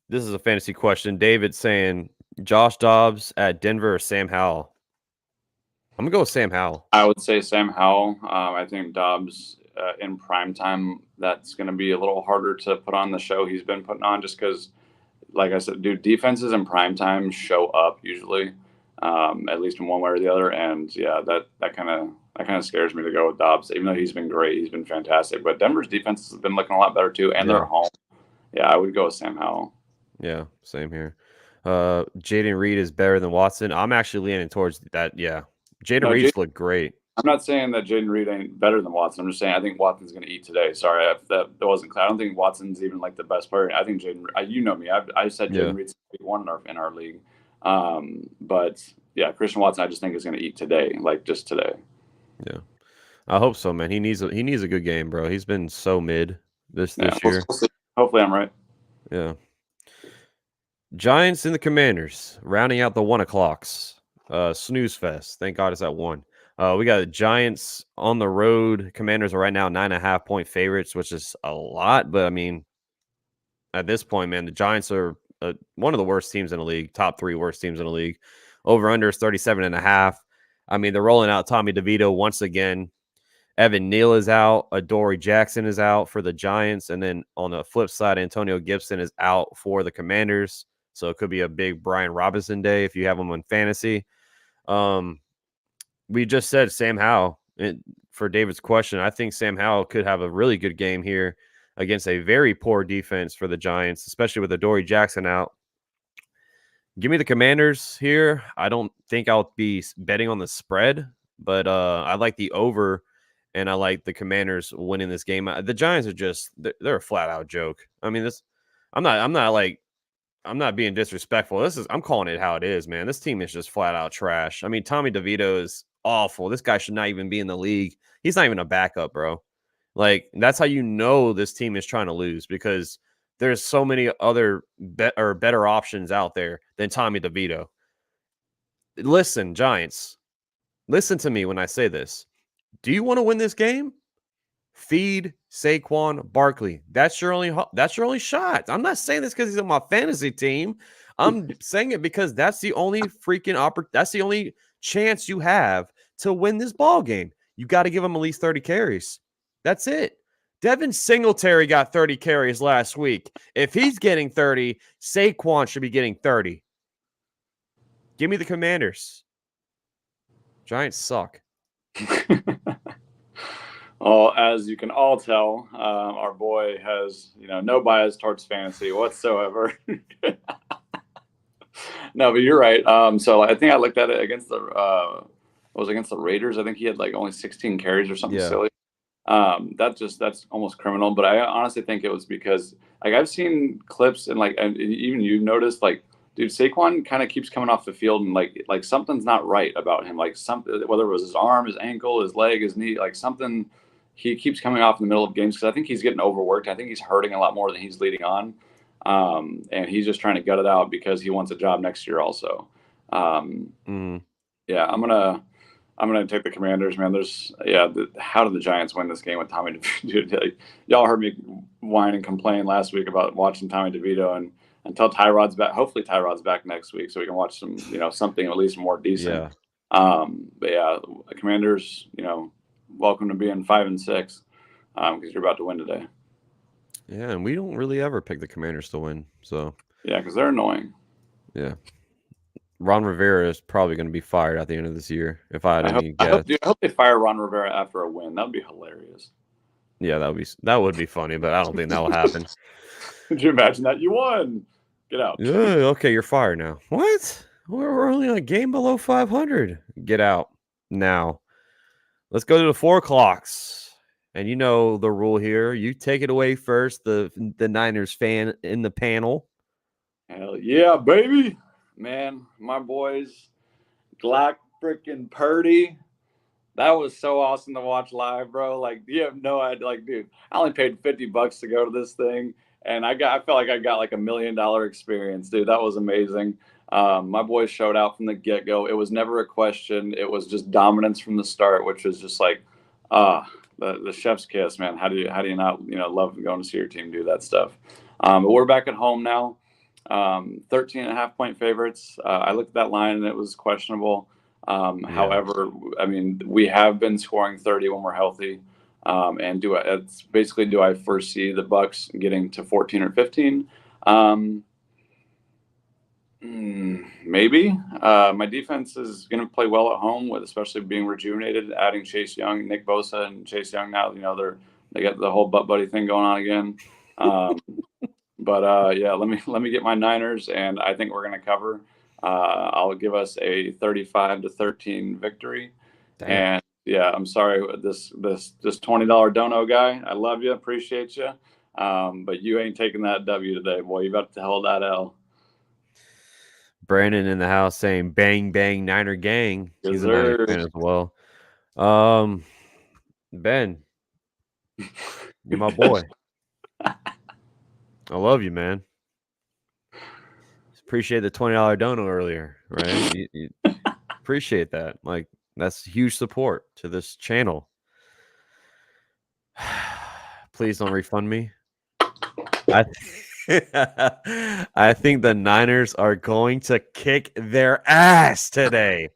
This is a fantasy question. David saying Josh Dobbs at Denver or Sam Howell? I'm going to go with Sam Howell. I would say Sam Howell. I think Dobbs in prime time, that's going to be a little harder to put on the show he's been putting on just because, like I said, dude, defenses in prime time show up usually, at least in one way or the other. And yeah, that kind of scares me to go with Dobbs, even though he's been great. He's been fantastic. But Denver's defense has been looking a lot better too, and they're at home. Yeah, I would go with Sam Howell. Yeah, same here. Jaden Reed is better than Watson. I'm actually leaning towards that. Yeah. Jaden Reed's looked great. I'm not saying that Jaden Reed ain't better than Watson. I'm just saying I think Watson's going to eat today. Sorry, that wasn't clear. I don't think Watson's even like the best player. I think Jaden. You know me. I said Jaden Reed's one in our league. But yeah, Christian Watson, I just think is going to eat today, like just today. Yeah, I hope so, man. He needs a good game, bro. He's been so mid this year. Hopefully, I'm right. Yeah. Giants and the Commanders rounding out the 1 o'clocks. Snooze fest. Thank God it's at 1. We got the Giants on the road. Commanders are right now 9.5 point favorites, which is a lot. But I mean, at this point, man, the Giants are one of the worst teams in the league, top 3 worst teams in the league. Over under is 37.5. I mean, they're rolling out Tommy DeVito once again. Evan Neal is out. Adoree Jackson is out for the Giants. And then on the flip side, Antonio Gibson is out for the Commanders. So it could be a big Brian Robinson day if you have him on fantasy. We just said Sam Howell for David's question. I think Sam Howell could have a really good game here against a very poor defense for the Giants, especially with Adoree Jackson out. Give me the Commanders here. I don't think I'll be betting on the spread, but I like the over and I like the Commanders winning this game. The Giants are just they're a flat out joke. I mean, I'm not being disrespectful. I'm calling it how it is, man. This team is just flat out trash. I mean, Tommy DeVito is awful. This guy should not even be in the league. He's not even a backup, bro. Like, that's how you know this team is trying to lose, because there's so many other better options out there than Tommy DeVito. Listen, Giants, listen to me when I say this. Do you want to win this game? Feed Saquon Barkley. That's your only shot. I'm not saying this because he's on my fantasy team. I'm saying it because that's the only that's the only chance you have to win this ball game. You got to give him at least 30 carries. That's it. Devin Singletary got 30 carries last week. If he's getting 30, Saquon should be getting 30. Give me the Commanders. Giants suck. Well, as you can all tell, our boy has no bias towards fantasy whatsoever. No, but you're right. So I think I looked at it against the Raiders. I think he had like only 16 carries or something silly. That's almost criminal. But I honestly think it was because like I've seen clips and even you noticed dude, Saquon kind of keeps coming off the field and like something's not right about him. Like something, whether it was his arm, his ankle, his leg, his knee, like something. He keeps coming off in the middle of games because I think he's getting overworked. I think he's hurting a lot more than he's leading on. And he's just trying to gut it out because he wants a job next year also. Yeah, I'm gonna take the Commanders, man. How did the Giants win this game with Tommy DeVito? Y'all heard me whine and complain last week about watching Tommy DeVito, and until Tyrod's back, hopefully Tyrod's back next week so we can watch some, something at least more decent. But yeah, the Commanders, welcome to being 5-6 because you're about to win today. Yeah, and we don't really ever pick the Commanders to win. So yeah, because they're annoying. Yeah. Ron Rivera is probably going to be fired at the end of this year, if I had any guess. I hope they fire Ron Rivera after a win. That would be hilarious. Yeah, that would be funny, but I don't think that will happen. Could you imagine that? You won. Get out. Yeah, okay, you're fired now. What? We're only a game below 500. Get out now. Let's go to the 4 o'clocks. And you know the rule here. You take it away first, the Niners fan in the panel. Hell yeah, baby. Man, my boys, Glock freaking Purdy. That was so awesome to watch live, bro. Like, you have no idea. Like, dude, I only paid $50 to go to this thing, and I felt like I got like $1 million experience, dude. That was amazing. My boys showed out from the get-go. It was never a question. It was just dominance from the start, which was just like, the chef's kiss, man. How do you not love going to see your team do that stuff? But we're back at home now. 13.5 point favorites. I looked at that line and it was questionable. However, I mean, we have been scoring 30 when we're healthy. And do I foresee the Bucks getting to 14 or 15? Maybe. My defense is going to play well at home, with especially being rejuvenated, adding Chase Young, Nick Bosa, and Chase Young now. They got the whole butt buddy thing going on again. But yeah, let me get my Niners, and I think we're going to cover. I'll give us a 35-13 victory. Damn. And yeah, I'm sorry, this $20 dono guy. I love you, appreciate you, but you ain't taking that W today, boy. You about to hold that L. Brandon in the house saying "Bang bang Niner gang." He's a Niner fan as well. Ben, you're my boy. I love you, man. Appreciate the $20 dono earlier, right? you appreciate that. Like, that's huge support to this channel. Please don't refund me. I think the Niners are going to kick their ass today.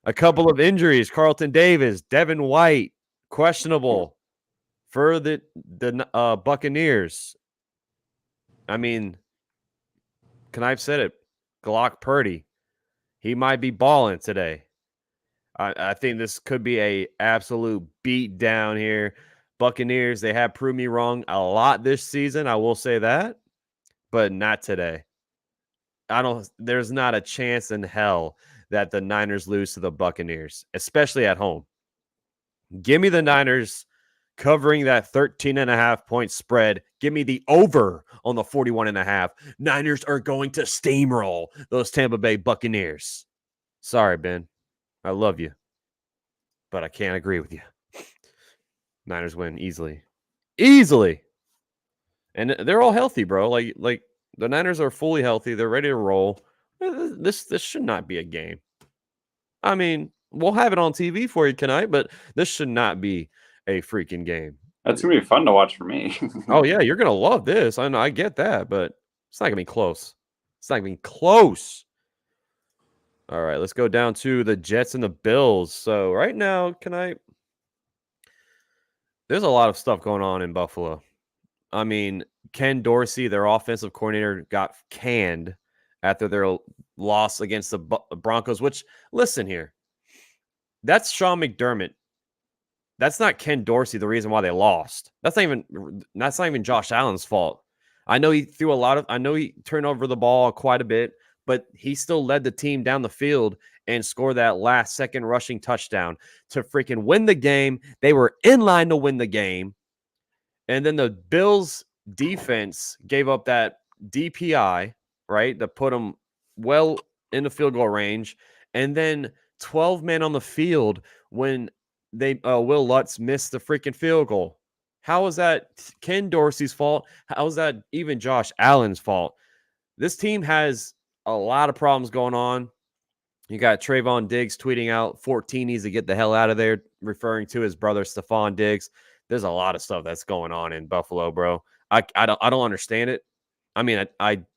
A couple of injuries: Carlton Davis, Devin White, questionable for the Buccaneers. I mean, I've said it. Glock Purdy, he might be balling today. I think this could be a absolute beat down here. Buccaneers, they have proved me wrong a lot this season. I will say that, but not today. There's not a chance in hell that the Niners lose to the Buccaneers, especially at home. Give me the Niners covering that 13.5-point spread. Give me the over on the 41.5. Niners are going to steamroll those Tampa Bay Buccaneers. Sorry, Ben. I love you, but I can't agree with you. Niners win easily. Easily. And they're all healthy, bro. Like the Niners are fully healthy. They're ready to roll. This should not be a game. I mean, we'll have it on TV for you tonight, but this should not be a freaking game. That's gonna be fun to watch for me. Oh yeah, you're gonna love this. I know, I get that, but it's not gonna be close. It's not gonna be close. All right, let's go down to the Jets and the Bills. So right now, there's a lot of stuff going on in Buffalo. I mean, Ken Dorsey, their offensive coordinator, got canned after their loss against the Broncos, which, listen here, that's Sean McDermott. That's not Ken Dorsey, the reason why they lost. That's not even Josh Allen's fault. I know he turned over the ball quite a bit, but he still led the team down the field and scored that last second rushing touchdown to freaking win the game. They were in line to win the game. And then the Bills defense gave up that DPI, right, that put them well in the field goal range. And then 12 men on the field when Will Lutz missed the freaking field goal. How is that Ken Dorsey's fault? How is that even Josh Allen's fault? This team has a lot of problems going on. You got Trayvon Diggs tweeting out 14 needs to get the hell out of there, referring to his brother Stephon Diggs. There's a lot of stuff that's going on in Buffalo, bro. I don't understand it. I mean,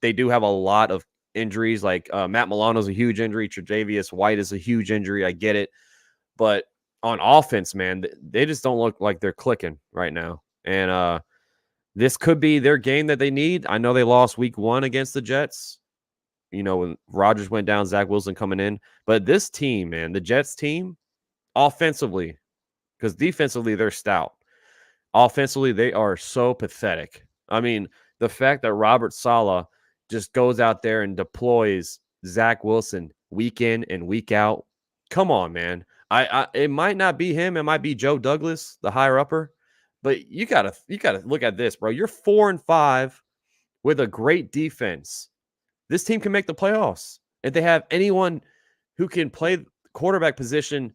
they do have a lot of injuries. Like Matt Milano's a huge injury. Tre'Davious White is a huge injury. I get it, but on offense, man, they just don't look like they're clicking right now. And this could be their game that they need. I know they lost week 1 against the Jets. You know, when Rodgers went down, Zach Wilson coming in. But this team, man, the Jets team, offensively, because defensively, they're stout. Offensively, they are so pathetic. I mean, the fact that Robert Saleh just goes out there and deploys Zach Wilson week in and week out. Come on, man. It might not be him. It might be Joe Douglas, the higher upper. But you gotta look at this, bro. You're 4-5 with a great defense. This team can make the playoffs. If they have anyone who can play quarterback position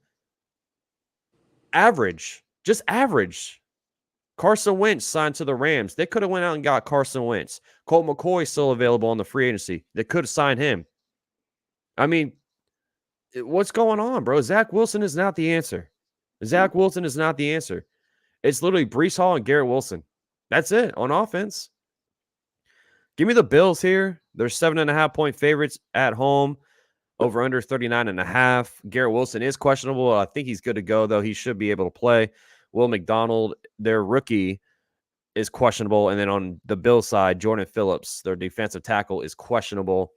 average, just average. Carson Wentz signed to the Rams. They could have went out and got Carson Wentz. Colt McCoy is still available on the free agency. They could have signed him. I mean, what's going on, bro? Zach Wilson is not the answer. Zach Wilson is not the answer. It's literally Breece Hall and Garrett Wilson. That's it on offense. Give me the Bills here. They're 7.5-point favorites at home. Over under 39.5. Garrett Wilson is questionable. I think he's good to go, though. He should be able to play. Will McDonald, their rookie, is questionable. And then on the Bills side, Jordan Phillips, their defensive tackle, is questionable.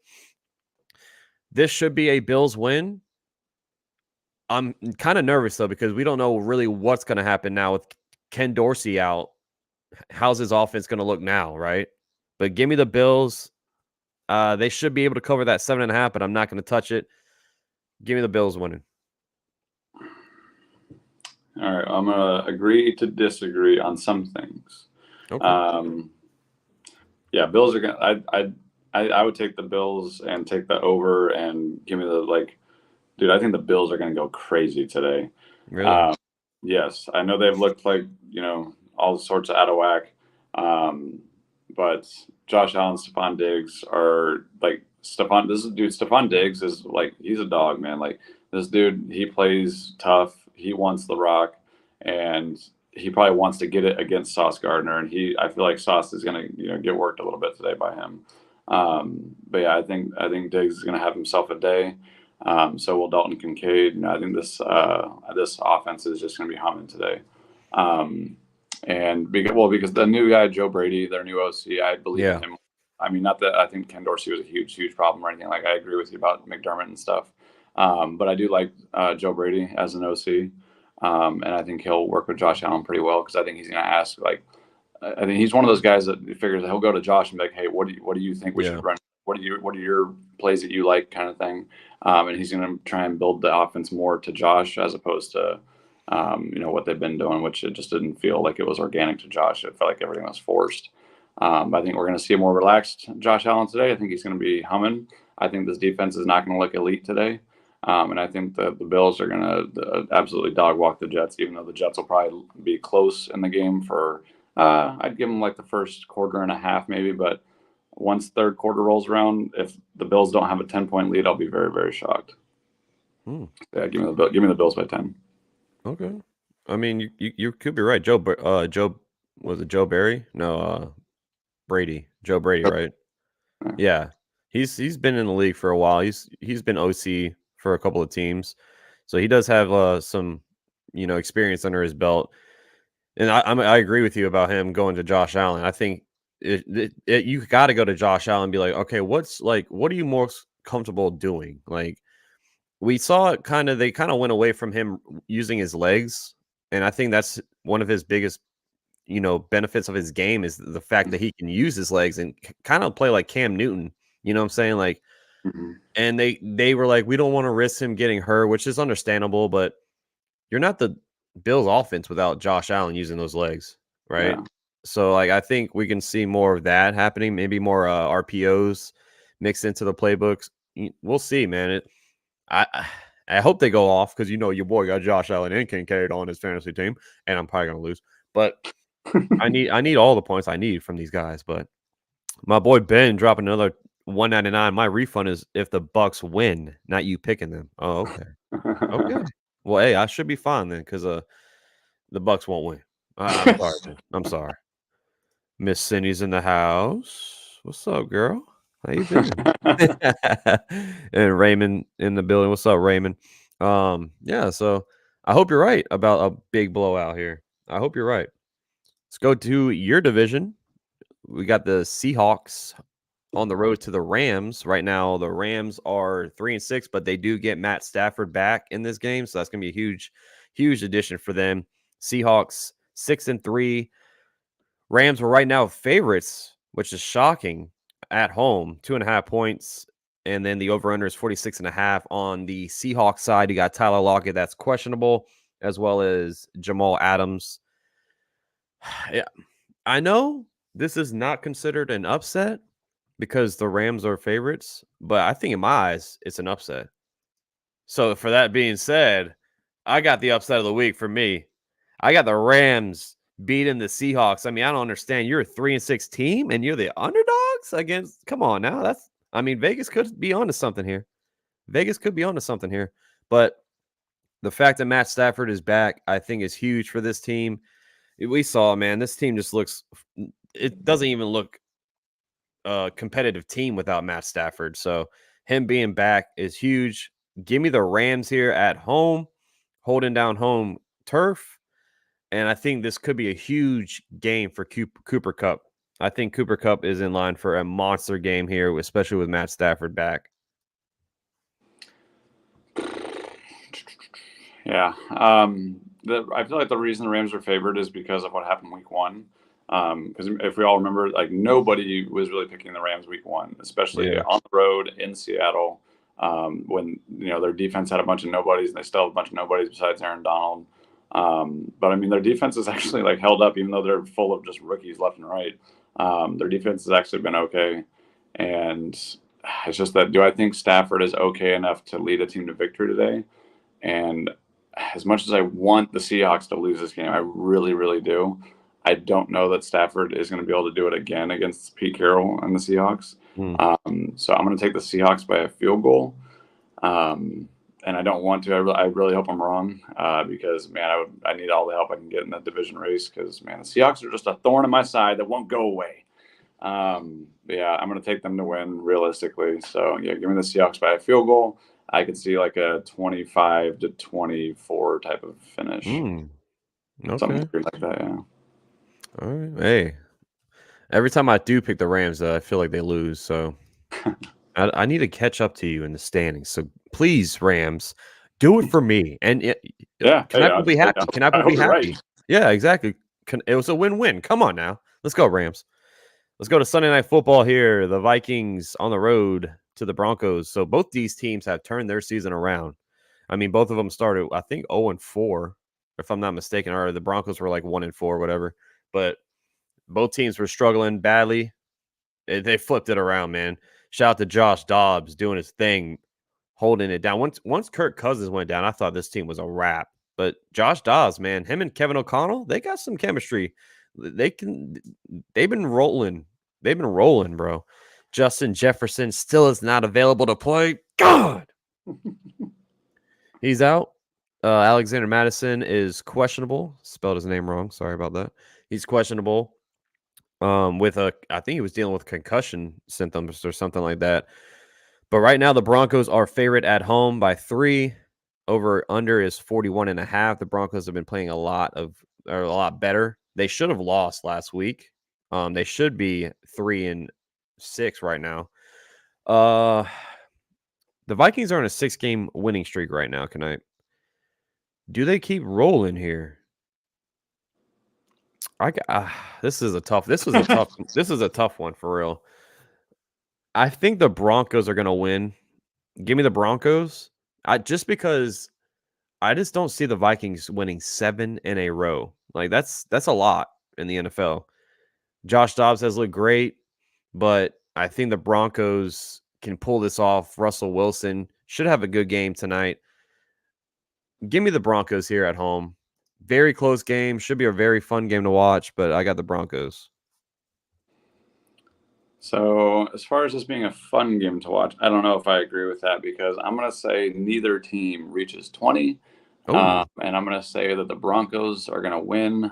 This should be a Bills win. I'm kind of nervous, though, because we don't know really what's going to happen now with Ken Dorsey out. How's his offense going to look now, right? But give me the Bills. They should be able to cover that 7.5, but I'm not going to touch it. Give me the Bills winning. All right, I'm gonna agree to disagree on some things. Okay. Yeah, Bills are gonna. I would take the Bills and take the over and give me the dude. I think the Bills are gonna go crazy today. Really? Yes, I know they've looked like all sorts of out of whack. But Josh Allen, Stephon Diggs are Stephon Diggs is he's a dog, man. Like this dude, he plays tough. He wants the rock, and he probably wants to get it against Sauce Gardner. And I feel like Sauce is gonna get worked a little bit today by him. But yeah, I think Diggs is gonna have himself a day. So will Dalton Kincaid. I think this offense is just gonna be humming today. And because the new guy, Joe Brady, their new OC, I believe in him. I mean, not that I think Ken Dorsey was a huge problem or anything. Like, I agree with you about McDermott and stuff. But I do like Joe Brady as an OC. And I think he'll work with Josh Allen pretty well, because I think he's going to ask, I think he's one of those guys that figures that he'll go to Josh and be like, hey, what do you think we should run? What are your plays that you like, kind of thing. And he's going to try and build the offense more to Josh as opposed to what they've been doing, which it just didn't feel like it was organic to Josh. It felt like everything was forced. I think we're going to see a more relaxed Josh Allen today. I think he's going to be humming. I think this defense is not going to look elite today. And I think the Bills are going to absolutely dog walk the Jets, even though the Jets will probably be close in the game for, I'd give them like the first quarter and a half maybe. But once third quarter rolls around, if the Bills don't have a 10-point lead, I'll be very, very shocked. Yeah, give me the Bills by 10. Okay. I mean, you could be right. Joe, was it Joe Barry? No, Brady. Joe Brady, right? Yeah. He's been in the league for a while. He's been OC for a couple of teams. So he does have some, experience under his belt. And I agree with you about him going to Josh Allen. I think you got to go to Josh Allen and be like, okay, what are you most comfortable doing? Like, we saw it they kind of went away from him using his legs. And I think that's one of his biggest, benefits of his game is the fact that he can use his legs and kind of play like Cam Newton. You know what I'm saying? Like, and they were like, we don't want to risk him getting hurt, which is understandable, but you're not the Bills offense without Josh Allen using those legs, right? Yeah. So, like, I think we can see more of that happening, maybe more RPOs mixed into the playbooks. We'll see, man. I hope they go off because your boy got Josh Allen and Kincaid on his fantasy team, and I'm probably gonna lose. But I need all the points I need from these guys. But my boy Ben dropping another $1.99. My refund is if the Bucks win, not you picking them. Oh, okay. Okay. Well, hey, I should be fine then because the Bucks won't win. I'm sorry, man. I'm sorry. Miss Cindy's in the house. What's up, girl? How you been? And Raymond in the building. What's up, Raymond? Yeah, so I hope you're right about a big blowout here. I hope you're right. Let's go to your division. We got the Seahawks on the road to the Rams. Right now, the Rams are 3-6, but they do get Matt Stafford back in this game, so that's gonna be a huge, huge addition for them. Seahawks 6-3. Rams were right now favorites, which is shocking at home, 2.5 points. And then the over-under is 46.5. On the Seahawks side, you got Tyler Lockett, that's questionable, as well as Jamal Adams. Yeah, I know this is not considered an upset because the Rams are favorites, but I think in my eyes, it's an upset. So for that being said, I got the upset of the week for me. I got the Rams beating the Seahawks. I mean, I don't understand. You're a 3-6 team and you're the underdogs against. Come on now. Vegas could be onto something here. Vegas could be onto something here. But the fact that Matt Stafford is back, I think, is huge for this team. We saw, man, this team just looks. It doesn't even look a competitive team without Matt Stafford. So him being back is huge. Give me the Rams here at home, holding down home turf. And I think this could be a huge game for Cooper Kupp. I think Cooper Kupp is in line for a monster game here, especially with Matt Stafford back. Yeah. I feel like the reason the Rams are favored is because of what happened week one. Because if we all remember, like nobody was really picking the Rams week one, especially on the road in Seattle. When their defense had a bunch of nobodies, and they still have a bunch of nobodies besides Aaron Donald. But I mean, their defense has actually like held up, even though they're full of just rookies left and right. Their defense has actually been okay, and it's just that do I think Stafford is okay enough to lead a team to victory today? And as much as I want the Seahawks to lose this game, I really, really do. I don't know that Stafford is going to be able to do it again against Pete Carroll and the Seahawks. So I'm going to take the Seahawks by a field goal. And I don't want to. I really hope I'm wrong because, man, I need all the help I can get in that division race because, man, the Seahawks are just a thorn in my side that won't go away. But yeah, I'm going to take them to win realistically. So, yeah, give me the Seahawks by a field goal. I could see like a 25-24 type of finish. Okay. Something weird like that, yeah. All right. Hey, every time I do pick the Rams, I feel like they lose. So I need to catch up to you in the standings. So please, Rams, do it for me. And can I be happy? Can I be happy? Right. Yeah, exactly. It was a win-win. Come on now. Let's go, Rams. Let's go to Sunday Night Football here. The Vikings on the road to the Broncos. So both these teams have turned their season around. I mean, both of them started, I think, 0-4. Or if I'm not mistaken, or the Broncos were like 1-4, whatever. But both teams were struggling badly. They flipped it around, man. Shout out to Josh Dobbs doing his thing, holding it down. Once Kirk Cousins went down, I thought this team was a wrap. But Josh Dobbs, man, him and Kevin O'Connell, they got some chemistry. They've been rolling. They've been rolling, bro. Justin Jefferson still is not available to play. God. He's out. Alexander Madison is questionable. Spelled his name wrong. Sorry about that. He's questionable. I think he was dealing with concussion symptoms or something like that. But right now, the Broncos are favorite at home by 3. Over under is 41.5. The Broncos have been playing a lot better. They should have lost last week. They should be 3-6 right now. The Vikings are on a 6-game winning streak right now. Do they keep rolling here? This is a tough one for real. I think the Broncos are going to win. Give me the Broncos. Because I just don't see the Vikings winning 7 in a row. Like that's a lot in the NFL. Josh Dobbs has looked great, but I think the Broncos can pull this off. Russell Wilson should have a good game tonight. Give me the Broncos here at home. Very close game. Should be a very fun game to watch, but I got the Broncos. So as far as this being a fun game to watch, I don't know if I agree with that because I'm going to say neither team reaches 20. And I'm going to say that the Broncos are going to win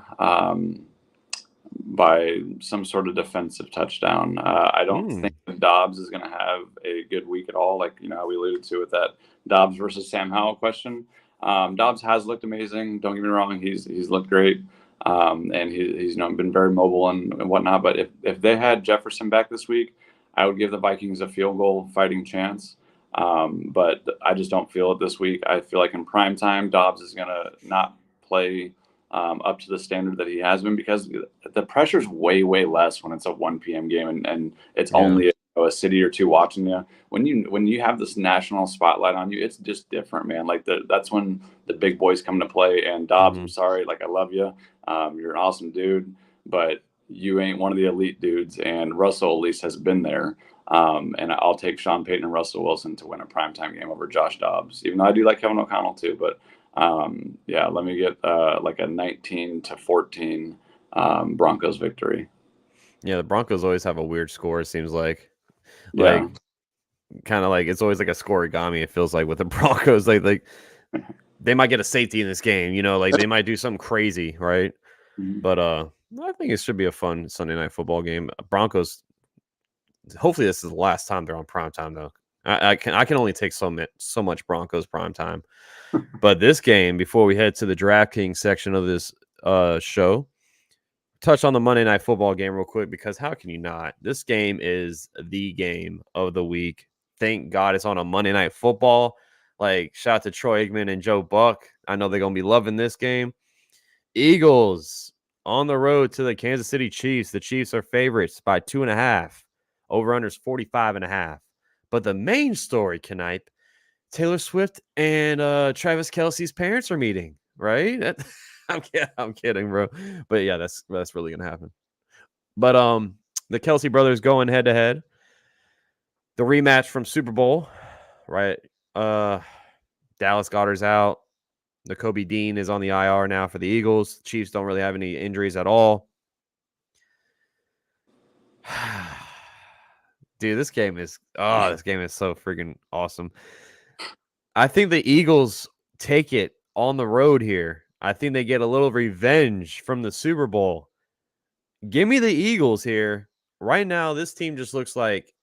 by some sort of defensive touchdown. I don't think Dobbs is going to have a good week at all. Like, we alluded to with that Dobbs versus Sam Howell question. Dobbs has looked amazing. Don't get me wrong. He's looked great. And he's been very mobile and whatnot. But if they had Jefferson back this week, I would give the Vikings a field goal fighting chance. But I just don't feel it this week. I feel like in prime time, Dobbs is going to not play up to the standard that he has been because the pressure's way, way less when it's a 1 p.m. game and it's only a city or two watching you. When you have this national spotlight on you, it's just different, man. Like that's when the big boys come to play. And Dobbs, I'm sorry, like I love you. You're an awesome dude, but you ain't one of the elite dudes. And Russell at least has been there. And I'll take Sean Payton and Russell Wilson to win a primetime game over Josh Dobbs, even though I do like Kevin O'Connell too. But let me get like a 19-14 Broncos victory. Yeah, the Broncos always have a weird score, it seems like. Kind of like it's always like a scoregami, it feels like, with the Broncos. Like they might get a safety in this game, like they might do something crazy, right? But I think it should be a fun Sunday night football game. Broncos, hopefully this is the last time they're on primetime, though. I can only take so much Broncos primetime. But this game, before we head to the DraftKings section of this show, touch on the Monday Night Football game real quick, because how can you not? This game is the game of the week. Thank God it's on a Monday Night Football. Like, shout out to Troy Aikman and Joe Buck. I know they're going to be loving this game. Eagles on the road to the Kansas City Chiefs. The Chiefs are favorites by 2.5. Over-under is 45.5. But the main story tonight, Taylor Swift and Travis Kelce's parents are meeting, right? I'm kidding, bro. But yeah, that's really gonna happen. But the Kelce brothers going head to head. The rematch from Super Bowl, right? Dallas Goedert's out. The Kobe Dean is on the IR now for the Eagles. The Chiefs don't really have any injuries at all. Dude, this game is so freaking awesome. I think the Eagles take it on the road here. I think they get a little revenge from the Super Bowl. Give me the Eagles here. Right now, this team just looks like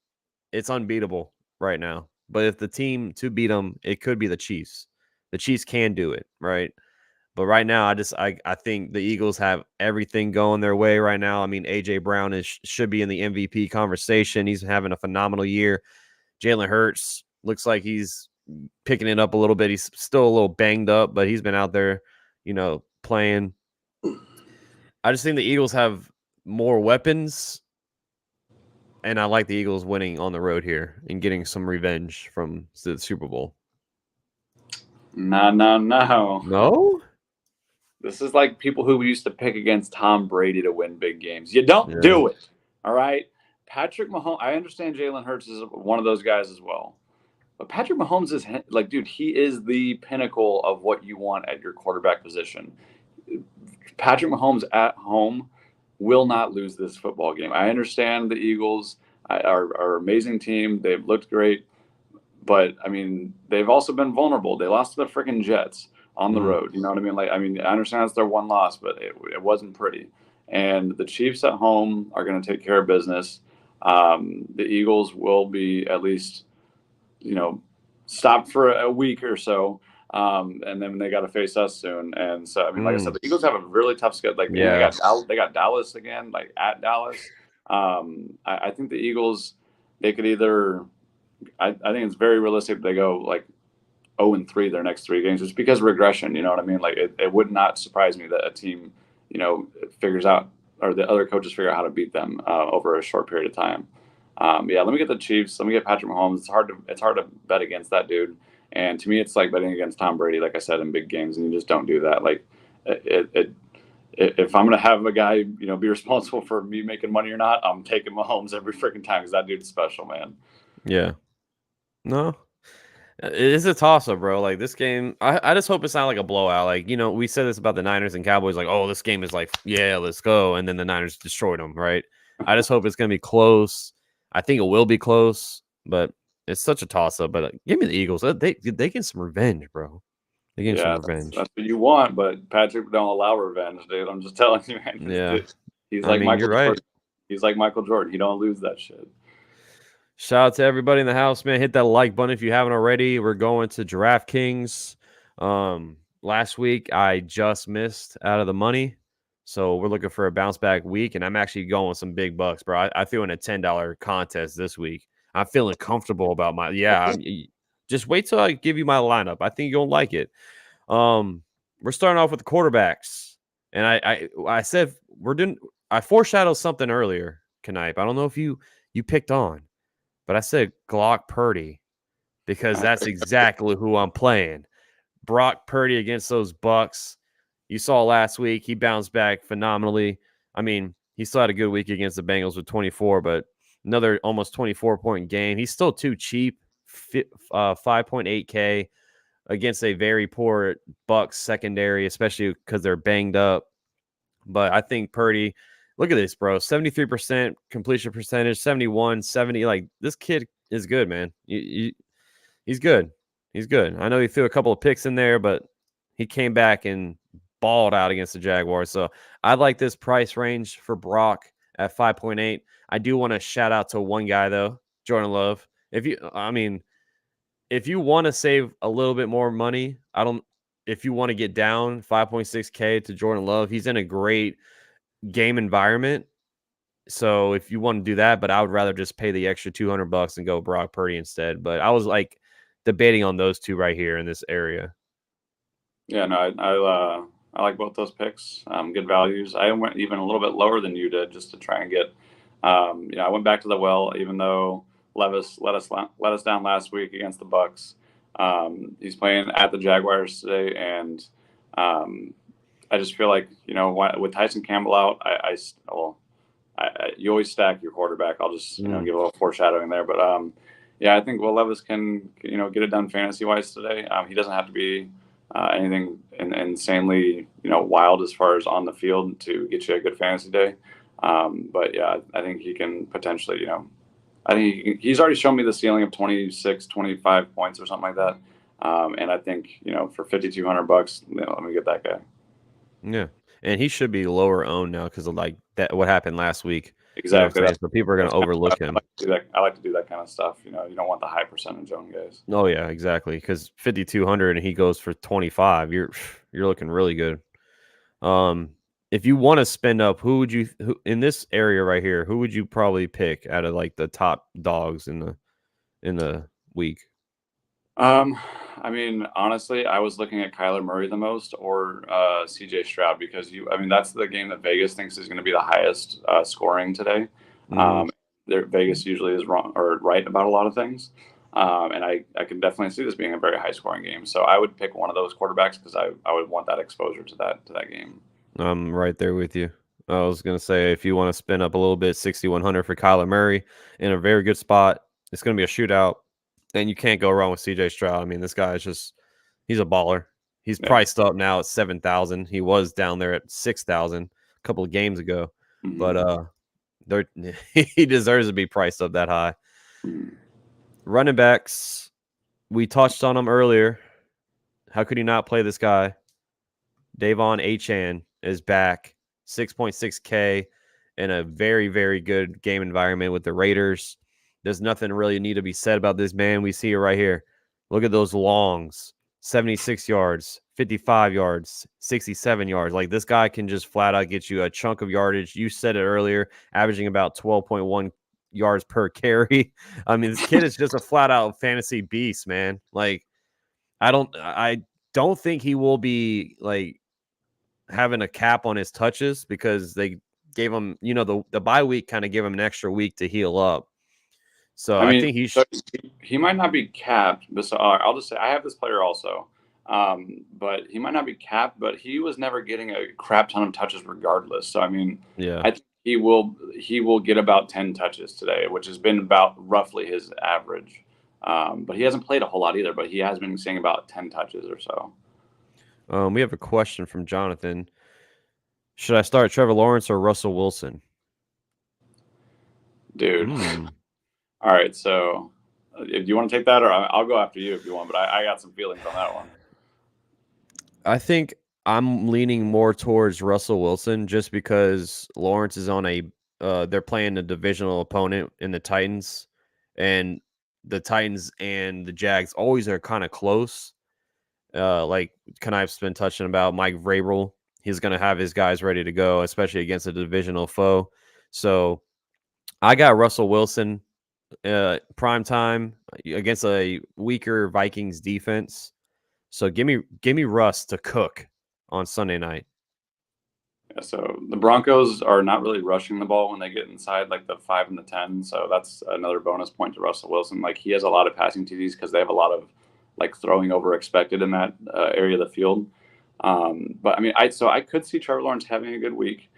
it's unbeatable right now. But if the team to beat them, it could be the Chiefs. The Chiefs can do it, right? But right now, I think the Eagles have everything going their way right now. I mean, A.J. Brown should be in the MVP conversation. He's having a phenomenal year. Jalen Hurts looks like he's picking it up a little bit. He's still a little banged up, but he's been out there, playing. I just think the Eagles have more weapons, and I like the Eagles winning on the road here and getting some revenge from the Super Bowl. No. No? This is like people who used to pick against Tom Brady to win big games. You don't do it. All right. Patrick Mahomes, I understand Jalen Hurts is one of those guys as well. But Patrick Mahomes is like, dude, he is the pinnacle of what you want at your quarterback position. Patrick Mahomes at home will not lose this football game. I understand the Eagles are an amazing team. They've looked great. But, I mean, they've also been vulnerable. They lost to the freaking Jets on the road. You know what I mean? Like, I mean, I understand it's their one loss, but it wasn't pretty. And the Chiefs at home are going to take care of business. The Eagles will be at least, stopped for a week or so. And then they got to face us soon. And so, I mean, like I said, the Eagles have a really tough schedule. Like, they got Dallas again, like at Dallas. I think the Eagles, they could either – I think it's very realistic they go like 0-3 their next 3 games just because of regression. You know what I mean? Like it would not surprise me that a team, figures out or the other coaches figure out how to beat them over a short period of time. Let me get the Chiefs. Let me get Patrick Mahomes. It's hard to bet against that dude. And to me, it's like betting against Tom Brady, like I said, in big games, and you just don't do that. Like if I'm gonna have a guy, be responsible for me making money or not, I'm taking Mahomes every freaking time because that dude's special, man. Yeah. No, it is a toss-up, bro. Like, this game, I just hope it's not like a blowout. Like, we said this about the Niners and Cowboys, like, oh, this game is like, yeah, let's go. And then the Niners destroyed them, right? I just hope it's going to be close. I think it will be close, but it's such a toss-up. But give me the Eagles. They get some revenge, bro. They get some revenge. That's what you want, but Patrick don't allow revenge, dude. I'm just telling you, man. Yeah. He's like Michael you're Jordan. right. He's like Michael Jordan. He don't lose that shit. Shout out to everybody in the house, man. Hit that like button if you haven't already. We're going to DraftKings. Last week, I just missed out of the money. So we're looking for a bounce back week, and I'm actually going with some big bucks, bro. I threw in a $10 contest this week. I'm feeling comfortable about just wait till I give you my lineup. I think you'll like it. We're starting off with the quarterbacks. And I said I foreshadowed something earlier, Knipe. I don't know if you picked on. But I said Glock Purdy because that's exactly who I'm playing. Brock Purdy against those Bucks. You saw last week, he bounced back phenomenally. I mean, he still had a good week against the Bengals with 24, but another almost 24-point game. He's still too cheap, 5.8K against a very poor Bucks secondary, especially because they're banged up. But I think Purdy – look at this, bro. 73% completion percentage, 71, 70. Like, this kid is good, man. He's good. He's good. I know he threw a couple of picks in there, but he came back and balled out against the Jaguars. So I like this price range for Brock at 5.8. I do want to shout out to one guy, though, Jordan Love. If you want to save a little bit more money, if you want to get down 5.6K to Jordan Love, he's in a great game environment. So if you want to do that, but I would rather just pay the extra $200 and go Brock Purdy instead. But I was like debating on those two right here in this area. Yeah, no, I like both those picks. Good values. I went even a little bit lower than you did just to try and get. I went back to the well, even though Levis let us down last week against the Bucks. He's playing at the Jaguars today, and I just feel like, with Tyson Campbell out, you always stack your quarterback. I'll just, give a little foreshadowing there. But, I think Will Levis can, get it done fantasy-wise today. He doesn't have to be anything insanely, wild as far as on the field to get you a good fantasy day. But, yeah, I think he can potentially, I think he's already shown me the ceiling of 26, 25 points or something like that. And I think, for $5,200, let me get that guy. Yeah, and he should be lower owned now because of like that what happened last week. Exactly. So people are going to overlook him. I like to do that kind of stuff. You don't want the high percentage owned guys. Oh yeah, exactly. Because 5,200 and he goes for 25, you're looking really good. If you want to spend up, who in this area right here? Who would you probably pick out of like the top dogs in the week? I mean, honestly, I was looking at Kyler Murray the most or CJ Stroud because that's the game that Vegas thinks is going to be the highest scoring today. Vegas usually is wrong or right about a lot of things. And I can definitely see this being a very high scoring game. So I would pick one of those quarterbacks because I would want that exposure to that game. I'm right there with you. I was gonna say if you want to spin up a little bit, 6,100 for Kyler Murray in a very good spot. It's gonna be a shootout, and you can't go wrong with CJ Stroud. I mean, this guy is he's a baller. He's priced up now at 7,000. He was down there at 6,000 a couple of games ago, but he deserves to be priced up that high. Running backs, we touched on him earlier. How could you not play this guy? Davon Achane is back, 6.6K in a very, very good game environment with the Raiders. There's nothing really need to be said about this man. We see it right here. Look at those longs, 76 yards, 55 yards, 67 yards. Like, this guy can just flat out get you a chunk of yardage. You said it earlier, averaging about 12.1 yards per carry. I mean, this kid is just a flat out fantasy beast, man. Like, I don't think he will be like having a cap on his touches because they gave him, the bye week kind of gave him an extra week to heal up. So I think he might not be capped. But I'll just say I have this player also, but he might not be capped. But he was never getting a crap ton of touches regardless. So I mean, I think he will get about 10 touches today, which has been about roughly his average. But he hasn't played a whole lot either. But he has been seeing about 10 touches or so. We have a question from Jonathan. Should I start Trevor Lawrence or Russell Wilson? Dude. All right. So if you want to take that, or I'll go after you if you want, but I got some feelings on that one. I think I'm leaning more towards Russell Wilson just because Lawrence is on they're playing a divisional opponent in the Titans, and the Titans and the Jags always are kind of close. Like Knife's been touching about Mike Vrabel. He's going to have his guys ready to go, especially against a divisional foe. So I got Russell Wilson prime time against a weaker Vikings defense. So give me Russ to cook on Sunday night. Yeah, so the Broncos are not really rushing the ball when they get inside like the 5 and the 10. So that's another bonus point to Russell Wilson. Like, he has a lot of passing TDs because they have a lot of like throwing over expected in that area of the field. But I mean, I could see Trevor Lawrence having a good week.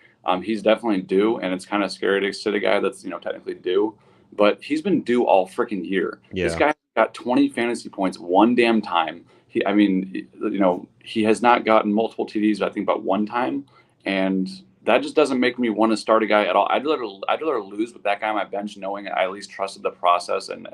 He's definitely due, and it's kind of scary to sit a guy that's technically due, but he's been due all freaking year. This guy got 20 fantasy points one damn time. He has not gotten multiple TDs, I think, but one time, and that just doesn't make me want to start a guy at all. I'd rather lose with that guy on my bench, knowing I at least trusted the process and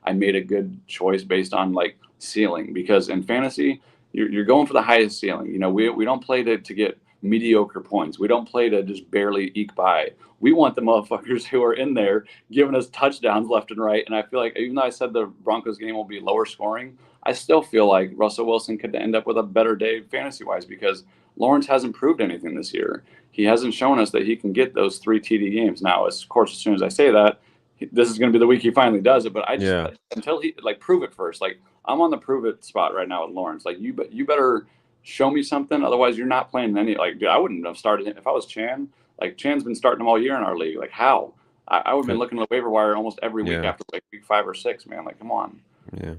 I made a good choice based on like ceiling, because in fantasy you're going for the highest ceiling. We don't play to get mediocre points. We don't play to just barely eke by. We want the motherfuckers who are in there giving us touchdowns left and right. And I feel like, even though I said the Broncos game will be lower scoring, I still feel like Russell Wilson could end up with a better day fantasy wise, because Lawrence hasn't proved anything this year. He hasn't shown us that he can get those 3 TD games. Now, of course, as soon as I say that, this is going to be the week he finally does it. But I just until he prove it first. Like, I'm on the prove it spot right now with Lawrence. Like, you better show me something. Otherwise, you're not playing any. Like, dude, I wouldn't have started him if I was Chan. Like, Chan's been starting him all year in our league. Like, how? I would have been looking at the waiver wire almost every week after like week 5 or 6. Man, like, come on. Yeah.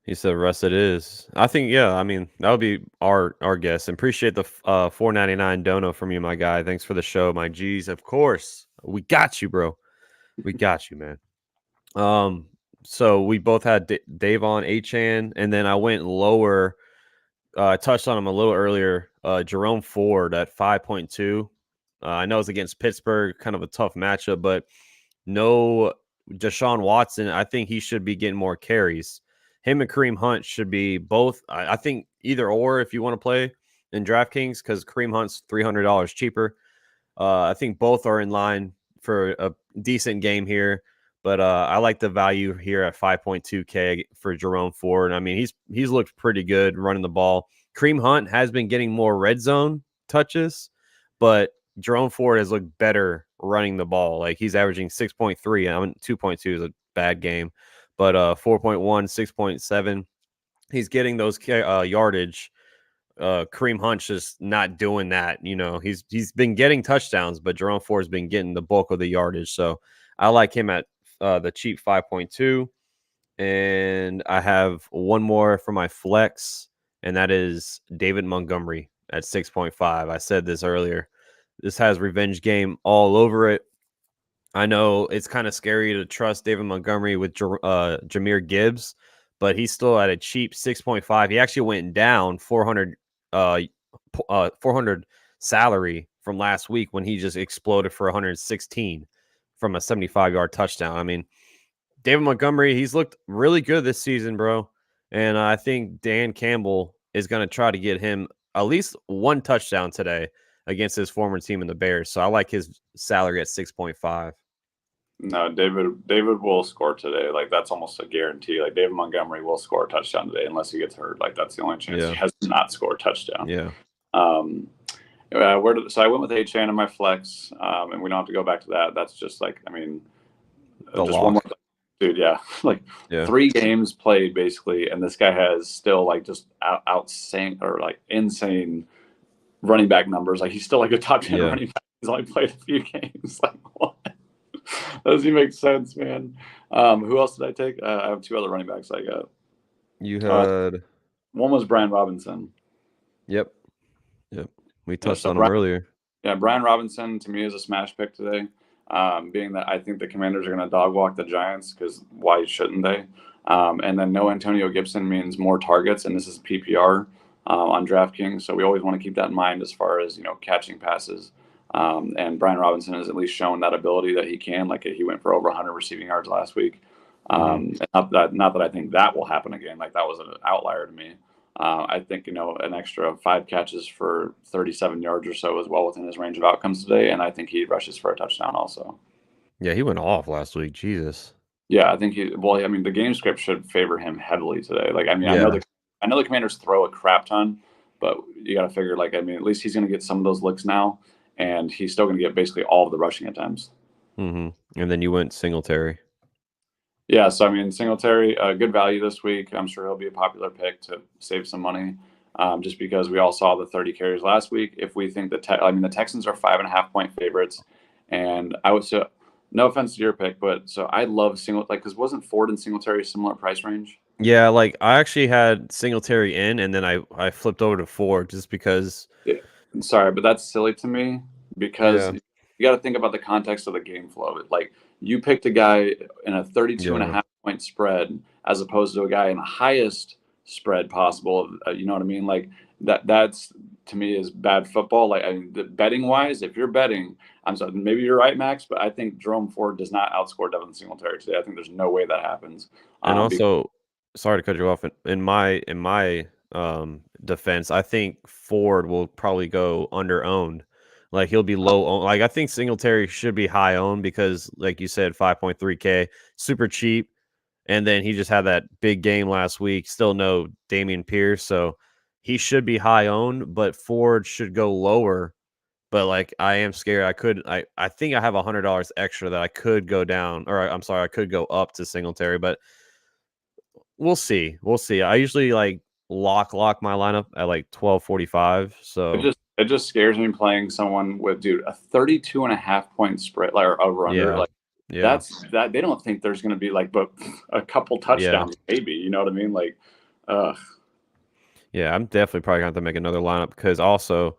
He said, "Russ, it is." I think, I mean, that would be our guess. And appreciate the $4.99 dono from you, my guy. Thanks for the show, my G's. Of course, we got you, bro. We got you, man. So we both had Davon Achane, and then I went lower. I touched on him a little earlier. Jerome Ford at 5.2. I know it's against Pittsburgh, kind of a tough matchup, but no Deshaun Watson. I think he should be getting more carries. Him and Kareem Hunt should be both. I think either or if you want to play in DraftKings, because Kareem Hunt's $300 cheaper. I think both are in line for a decent game here, but I like the value here at 5.2K for Jerome Ford. I mean, he's looked pretty good running the ball. Kareem Hunt has been getting more red zone touches, but Jerome Ford has looked better running the ball. Like, he's averaging 6.3. I mean, 2.2 is a bad game, but 4.1, 6.7. He's getting those yardage. Kareem Hunt's just not doing that. He's been getting touchdowns, but Jerome Ford's been getting the bulk of the yardage. So I like him at the cheap 5.2. And I have one more for my flex, and that is David Montgomery at 6.5. I said this earlier. This has revenge game all over it. I know it's kind of scary to trust David Montgomery with Jahmyr Gibbs, but he's still at a cheap 6.5. He actually went down 400 salary from last week when he just exploded for 116 from a 75-yard touchdown. I mean, David Montgomery, he's looked really good this season, bro. And I think Dan Campbell is going to try to get him at least one touchdown today against his former team in the Bears. So I like his salary at 6.5. No, David will score today. Like that's almost a guarantee. Like David Montgomery will score a touchdown today unless he gets hurt. Like that's the only chance he has to not score a touchdown. Yeah. So I went with H-Chan in my flex, and we don't have to go back to that. That's just like, I mean, just one more thing. Dude, yeah. 3 games played basically, and this guy has still like just insane running back numbers. Like he's still like a top 10 running back. He's only played a few games. Like what? That doesn't make sense, man. Who else did I take? I have 2 other running backs I got. You had one was Brian Robinson. Yep. We touched on him earlier. Yeah, Brian Robinson to me is a smash pick today. Being that I think the Commanders are going to dog walk the Giants because why shouldn't they? And then no Antonio Gibson means more targets, and this is PPR on DraftKings, so we always want to keep that in mind as far as catching passes. And Brian Robinson has at least shown that ability that he can. Like he went for over 100 receiving yards last week. And not that I think that will happen again. Like that was an outlier to me. I think an extra 5 catches for 37 yards or so is well within his range of outcomes today, and I think he rushes for a touchdown also. Yeah, he went off last week. Jesus. Yeah, I think the game script should favor him heavily today. Like, I mean, I know the Commanders throw a crap ton, but you got to figure, like, I mean, at least he's going to get some of those looks now, and he's still going to get basically all of the rushing attempts. And then you went Singletary. Yeah, so I mean, Singletary, good value this week. I'm sure he'll be a popular pick to save some money, just because we all saw the 30 carries last week. If we think the Texans are 5.5-point favorites, and I would say, no offense to your pick, but so I love Singletary, because wasn't Ford and Singletary similar price range? Yeah, like I actually had Singletary in, and then I flipped over to Ford just because. Yeah. Sorry, but that's silly to me because you got to think about the context of the game flow. Like you picked a guy in a 32.5-point spread as opposed to a guy in the highest spread possible. You know what I mean? Like that's to me is bad football. Like I mean, betting wise, if you're betting, I'm sorry, maybe you're right, Max, but I think Jerome Ford does not outscore Devin Singletary today. I think there's no way that happens. And also, sorry to cut you off. In my defense, I think Ford will probably go under owned. Like he'll be low owned. Like I think Singletary should be high owned because, like you said, 5.3K, super cheap. And then he just had that big game last week. Still no Damian Pierce, so he should be high owned. But Ford should go lower. But like I am scared. I think I have $100 extra that I could go down, or I'm sorry, I could go up to Singletary, but. We'll see. I usually like lock my lineup at like 12:45. So it just scares me playing someone with a 32.5-point spread or over under. That's that they don't think there's going to be like but a couple touchdowns maybe. You know what I mean? Like, yeah, I'm definitely probably going to have to make another lineup because also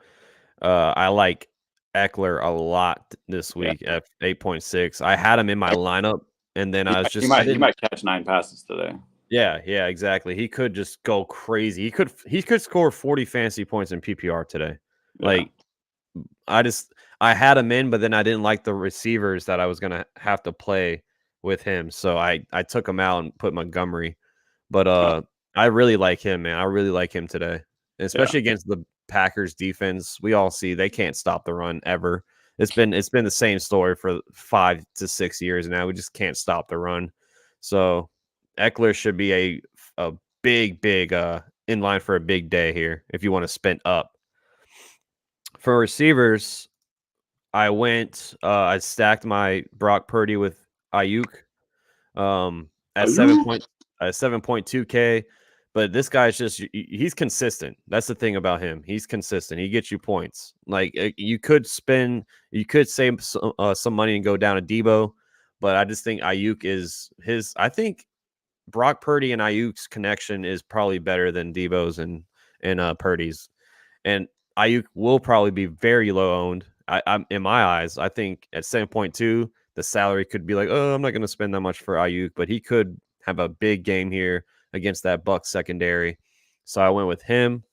I like Eckler a lot this week at 8.6. I had him in my lineup, and then he might catch 9 passes today. Yeah, exactly. He could just go crazy. He could score 40 fantasy points in PPR today. Yeah. Like I had him in, but then I didn't like the receivers that I was gonna have to play with him. So I took him out and put Montgomery. But I really like him, man. I really like him today. Especially against the Packers defense. We all see they can't stop the run ever. It's been the same story for 5 to 6 years now. We just can't stop the run. So Eckler should be a big in line for a big day here if you want to spend up. For receivers, I stacked my Brock Purdy with Ayuk at 7.2K. But this guy's he's consistent. That's the thing about him. He's consistent. He gets you points. Like you could save some money and go down to Debo, but I just think Ayuk is I think Brock Purdy and Ayuk's connection is probably better than Debo's and Purdy's. And Ayuk will probably be very low owned. I'm in my eyes. I think at 7.2, the salary could be like, oh, I'm not going to spend that much for Ayuk, but he could have a big game here against that Bucs secondary. So I went with him.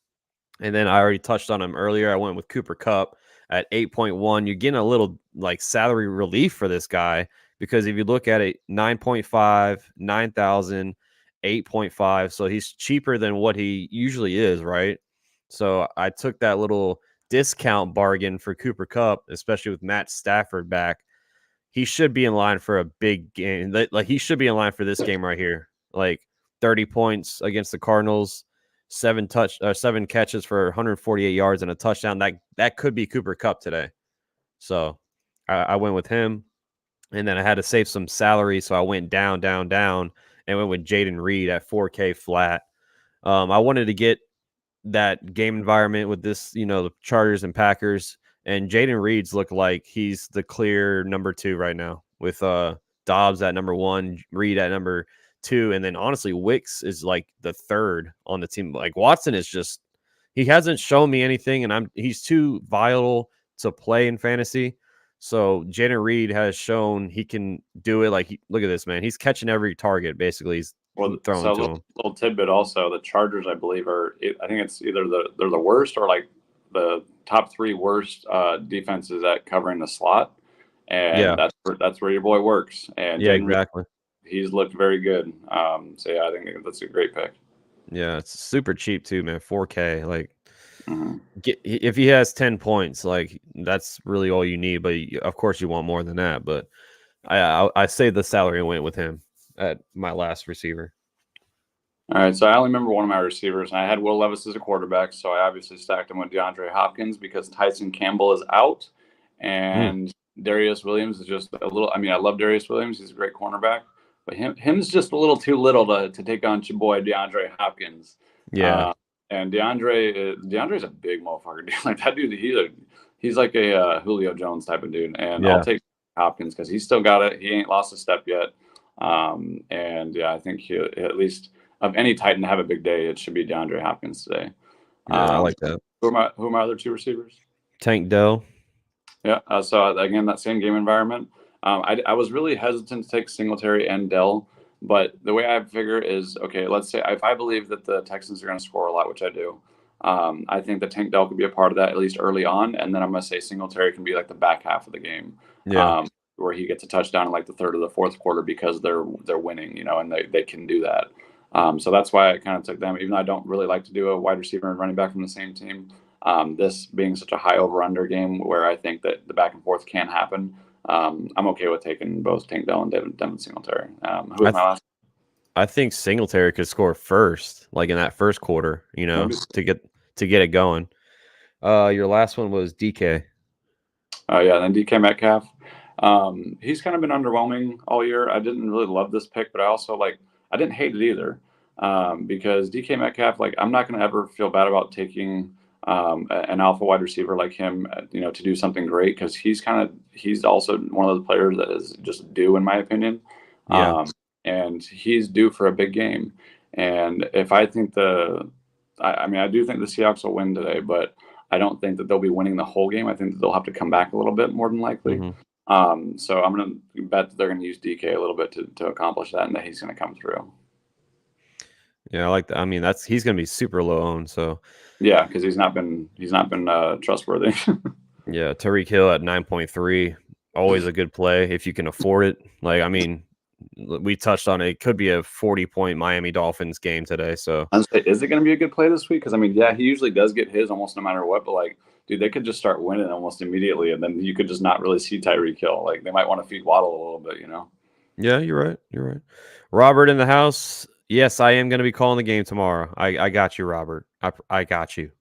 And then I already touched on him earlier. I went with Cooper Kupp at 8.1. You're getting a little like salary relief for this guy because if you look at it, 9.5, 9,000, 8.5. So he's cheaper than what he usually is, right? So I took that little discount bargain for Cooper Kupp, especially with Matt Stafford back. He should be in line for a big game. Like he should be in line for this game right here. Like 30 points against the Cardinals, 7 catches for 148 yards and a touchdown. That could be Cooper Kupp today. So I went with him. And then I had to save some salary, so I went down, and went with Jaden Reed at 4K flat. I wanted to get that game environment with this, the Chargers and Packers, and Jaden Reed's look like he's the clear number 2 right now with Dobbs at number 1, Reed at number 2, and then honestly Wicks is like the 3rd on the team. Like Watson is just he hasn't shown me anything, and he's too vital to play in fantasy. So Jaden Reed has shown he can do it. Like look at this man, he's catching every target basically. He's throwing to him. Little tidbit also, the Chargers, I believe, I think it's either they're the worst or like the top 3 worst defenses at covering the slot, and that's where your boy works. And yeah, exactly. He's looked very good. So yeah, I think that's a great pick. Yeah, it's super cheap too, man. 4K, like if he has 10 points, like that's really all you need. But of course, you want more than that. But I saved the salary and went with him at my last receiver. All right, so I only remember one of my receivers, and I had Will Levis as a quarterback, so I obviously stacked him with DeAndre Hopkins because Tyson Campbell is out, and Darius Williams is just a little. I mean, I love Darius Williams; he's a great cornerback, but him's just a little too little to take on your boy DeAndre Hopkins. Yeah, and DeAndre's a big motherfucker, dude. Like that dude, he's like a Julio Jones type of dude, and I'll take Hopkins because he's still got it. He ain't lost a step yet, and yeah, I think he at least. Of any Titan to have a big day, it should be DeAndre Hopkins today. Yeah, I like that. Who are my other 2 receivers? Tank Dell. Yeah. So again, that same game environment. I was really hesitant to take Singletary and Dell, but the way I figure is, okay, let's say if I believe that the Texans are going to score a lot, which I do, I think that Tank Dell could be a part of that at least early on, and then I'm going to say Singletary can be like the back half of the game. Yeah. Where he gets a touchdown in like the 3rd or the 4th quarter because they're winning, and they can do that. So that's why I kind of took them, even though I don't really like to do a wide receiver and running back from the same team. This being such a high over-under game where I think that the back and forth can happen, I'm okay with taking both Tank Dell and Devin Singletary. Who is my last? I think Singletary could score first, like in that first quarter, to get it going. Your last one was DK. Yeah, then DK Metcalf. He's kind of been underwhelming all year. I didn't really love this pick, but I didn't hate it either because DK Metcalf, like I'm not going to ever feel bad about taking an alpha wide receiver like him, to do something great because he's also one of those players that is just due in my opinion. Yeah. And he's due for a big game. And if I think I do think the Seahawks will win today, but I don't think that they'll be winning the whole game. I think that they'll have to come back a little bit more than likely. So I'm going to bet that they're going to use DK a little bit to accomplish that and that he's going to come through. Yeah, I like that. I mean, he's going to be super low owned. So yeah, because he's not been trustworthy. Yeah, Tyreek Hill at 9.3, always a good play if you can afford it. Like, I mean, we touched on it. It could be a 40-point Miami Dolphins game today. So is it going to be a good play this week? Because I mean, yeah, he usually does get his almost no matter what, but like. Dude, they could just start winning almost immediately, and then you could just not really see Tyreek Hill. Like they might want to feed Waddle a little bit, Yeah, you're right. Robert in the house. Yes, I am going to be calling the game tomorrow. I got you, Robert. I got you.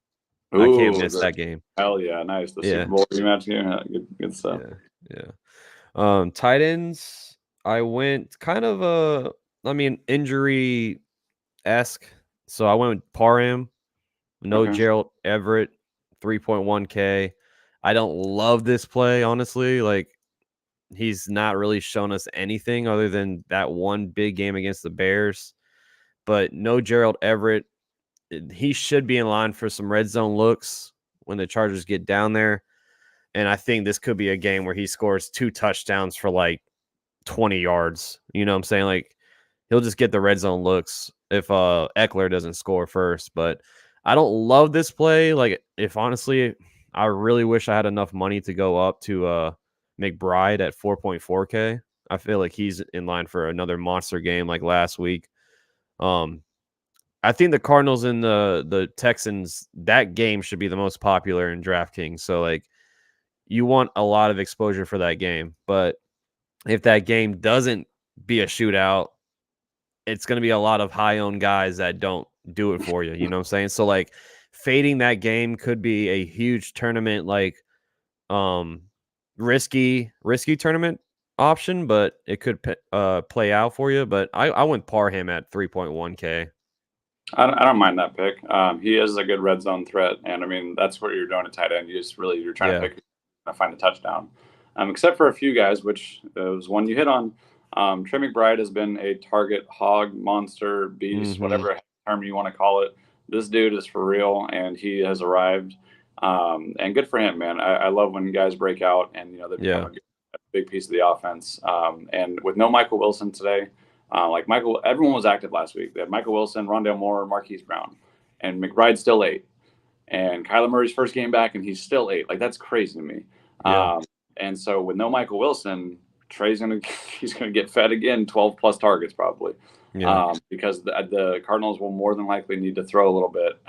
Ooh, I can't miss that game. Hell yeah, nice. The Super Bowl rematch game. Good stuff. Yeah. Tight ends. I went kind of injury-esque. So I went with Parham. No Gerald Everett. 3.1K. I don't love this play, honestly. Like, he's not really shown us anything other than that one big game against the Bears. but no Gerald Everett. He should be in line for some red zone looks when the Chargers get down there. And I think this could be a game where he scores 2 touchdowns for like 20 yards. You know what I'm saying? Like, he'll just get the red zone looks if Eckler doesn't score first. But I don't love this play. Like, if honestly, I really wish I had enough money to go up to McBride at 4.4K. I feel like he's in line for another monster game like last week. I think the Cardinals and the Texans, that game should be the most popular in DraftKings. So, like, you want a lot of exposure for that game. But if that game doesn't be a shootout, it's going to be a lot of high-owned guys that don't do it for you. You know what I'm saying? So, like, fading that game could be a huge tournament, like, risky tournament option, but it could play out for you. But I wouldn't par him at 3.1K. I don't mind that pick. He is a good red zone threat, and I mean that's what you're doing at tight end. You're trying to pick to find a touchdown. Except for a few guys, which was one you hit on. Trey McBride has been a target hog, monster, beast, whatever term you want to call it. This dude is for real, and he has arrived. And good for him, man. I love when guys break out and they become a big piece of the offense. And with no Michael Wilson today. Everyone was active last week. They had Michael Wilson, Rondale Moore, Marquise Brown, and McBride's still 8. And Kyler Murray's first game back, and he's still 8. Like, that's crazy to me. Yeah. And so with no Michael Wilson, he's gonna get fed again 12+ targets probably. Yeah. Because the Cardinals will more than likely need to throw a little bit,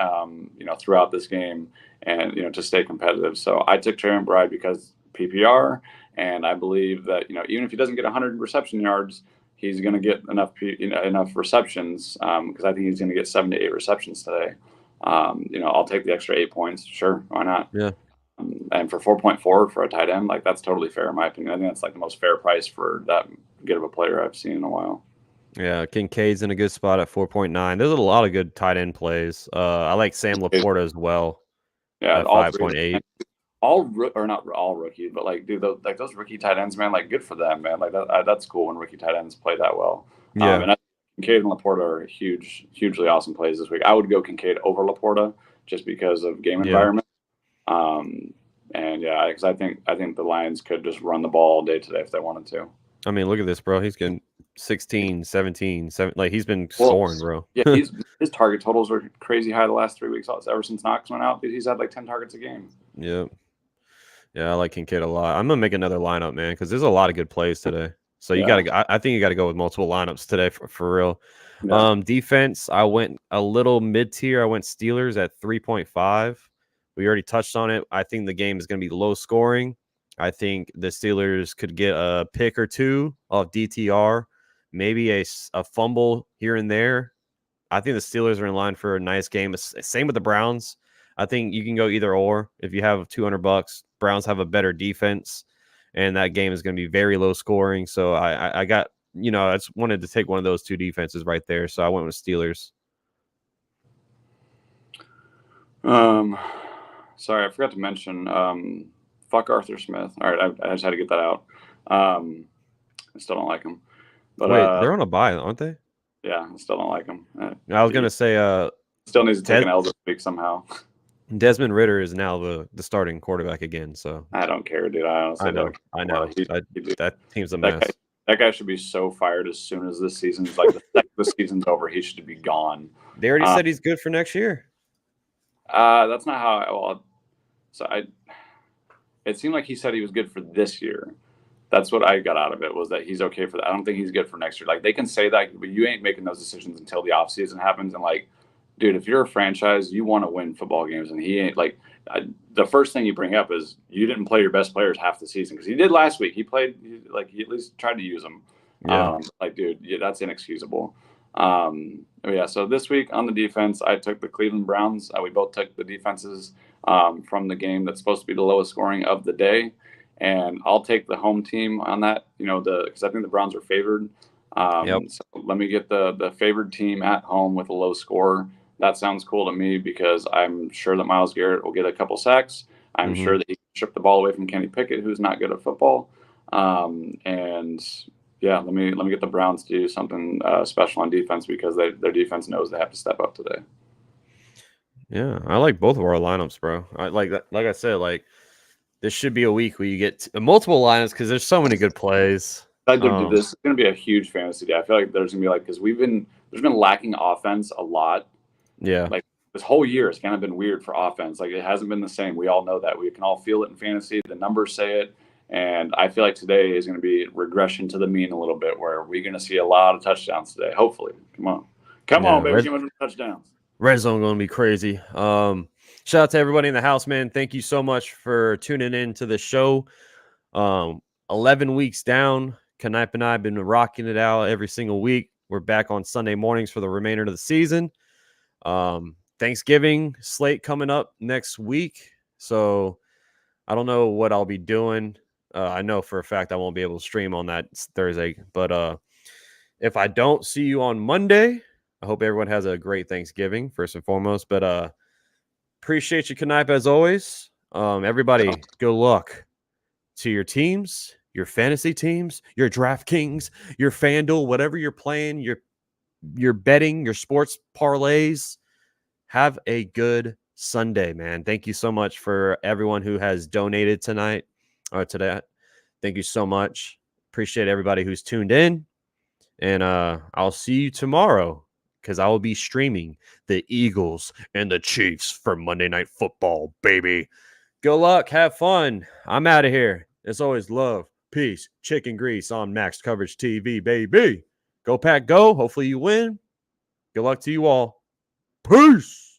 throughout this game, and to stay competitive. So I took Trey McBride because PPR, and I believe that even if he doesn't get 100 reception yards, he's going to get enough receptions because I think he's going to get 7 to 8 receptions today. I'll take the extra 8 points. Sure, why not? Yeah. And for 4.4 for a tight end, like that's totally fair in my opinion. I think that's like the most fair price for that good of a player I've seen in a while. Yeah, Kincaid's in a good spot at 4.9. There's a lot of good tight end plays. I like Sam Laporta as well. Yeah, at 5.8. Not all rookie, but like, dude, those rookie tight ends, man, like, good for them, man. Like that's cool when rookie tight ends play that well. Yeah. And Kincaid and Laporta are hugely awesome plays this week. I would go Kincaid over Laporta just because of game environment. And yeah, because I think the Lions could just run the ball all day today if they wanted to. I mean, look at this, bro. He's getting 16, 17, 7. Like, he's been soaring, bro. Yeah, his target totals are crazy high the last 3 weeks. Ever since Knox went out, dude, he's had like 10 targets a game. Yep. Yeah, I like Kincaid a lot. I'm gonna make another lineup, man, because there's a lot of good plays today. So you gotta. I think you gotta go with multiple lineups today for real. Yeah. Defense, I went a little mid tier. I went Steelers at 3.5. We already touched on it. I think the game is gonna be low scoring. I think the Steelers could get a pick or two off DTR, maybe a fumble here and there. I think the Steelers are in line for a nice game. Same with the Browns. I think you can go either or. If you have $200, Browns have a better defense, and that game is going to be very low scoring. So I got, I just wanted to take one of those two defenses right there. So I went with Steelers. Sorry, I forgot to mention, fuck Arthur Smith. All right, I just had to get that out. I still don't like him. But wait, they're on a bye, aren't they? Yeah, I still don't like him. I was going to say still needs to take an L this week somehow. Desmond Ridder is now the starting quarterback again. So I don't care, dude. I honestly don't. I know. That team's a mess. That guy should be so fired as soon as this season's like the season's over. He should be gone. They already said he's good for next year. That's not how. It seemed like he said he was good for this year. That's what I got out of it, was that he's okay for that. I don't think he's good for next year. Like, they can say that, but you ain't making those decisions until the offseason happens. And like, dude, if you're a franchise, you want to win football games, and he ain't like. The first thing you bring up is you didn't play your best players half the season, because he did last week. He at least tried to use them. Yeah. That's inexcusable. So this week on the defense, I took the Cleveland Browns. We both took the defenses from the game that's supposed to be the lowest scoring of the day, and I'll take the home team on that. Because I think the Browns are favored. So let me get the favored team at home with a low score. That sounds cool to me, because I'm sure that Myles Garrett will get a couple sacks. I'm sure that he can strip the ball away from Kenny Pickett, who's not good at football. And yeah, let me get the Browns to do something special on defense because their defense knows they have to step up today. Yeah, I like both of our lineups, bro. I like that. Like I said, like this should be a week where you get multiple lineups because there's so many good plays. This is going to be a huge fantasy day. I feel like there's going to be like because there's been lacking offense a lot. Yeah, Like this whole year has kind of been weird for offense. Like it hasn't been the same. We all know that. We can all feel it in fantasy. The numbers say it. And I feel like today is going to be regression to the mean a little bit where we're going to see a lot of touchdowns today. Hopefully. Come on, baby. Give me touchdowns. Red zone going to be crazy. Shout out to everybody in the house, man. Thank you so much for tuning in to the show. 11 weeks down. Knipe and I have been rocking it out every single week. We're back on Sunday mornings for the remainder of the season. Thanksgiving slate coming up next week. So I don't know what I'll be doing. I know for a fact I won't be able to stream on that Thursday. But if I don't see you on Monday, I hope everyone has a great Thanksgiving, first and foremost. But appreciate you, Knipe, as always. Everybody, good luck to your teams, your fantasy teams, your DraftKings, your FanDuel, whatever you're playing, your betting, your sports parlays. Have a good Sunday, man. Thank you so much for everyone who has donated tonight or today. Thank you so much. Appreciate everybody who's tuned in. And I'll see you tomorrow because I will be streaming the Eagles and the Chiefs for Monday Night Football, baby. Good luck. Have fun. I'm out of here. As always, love, peace, chicken grease on Max Coverage TV, baby. Go Pack, go. Hopefully you win. Good luck to you all. Peace.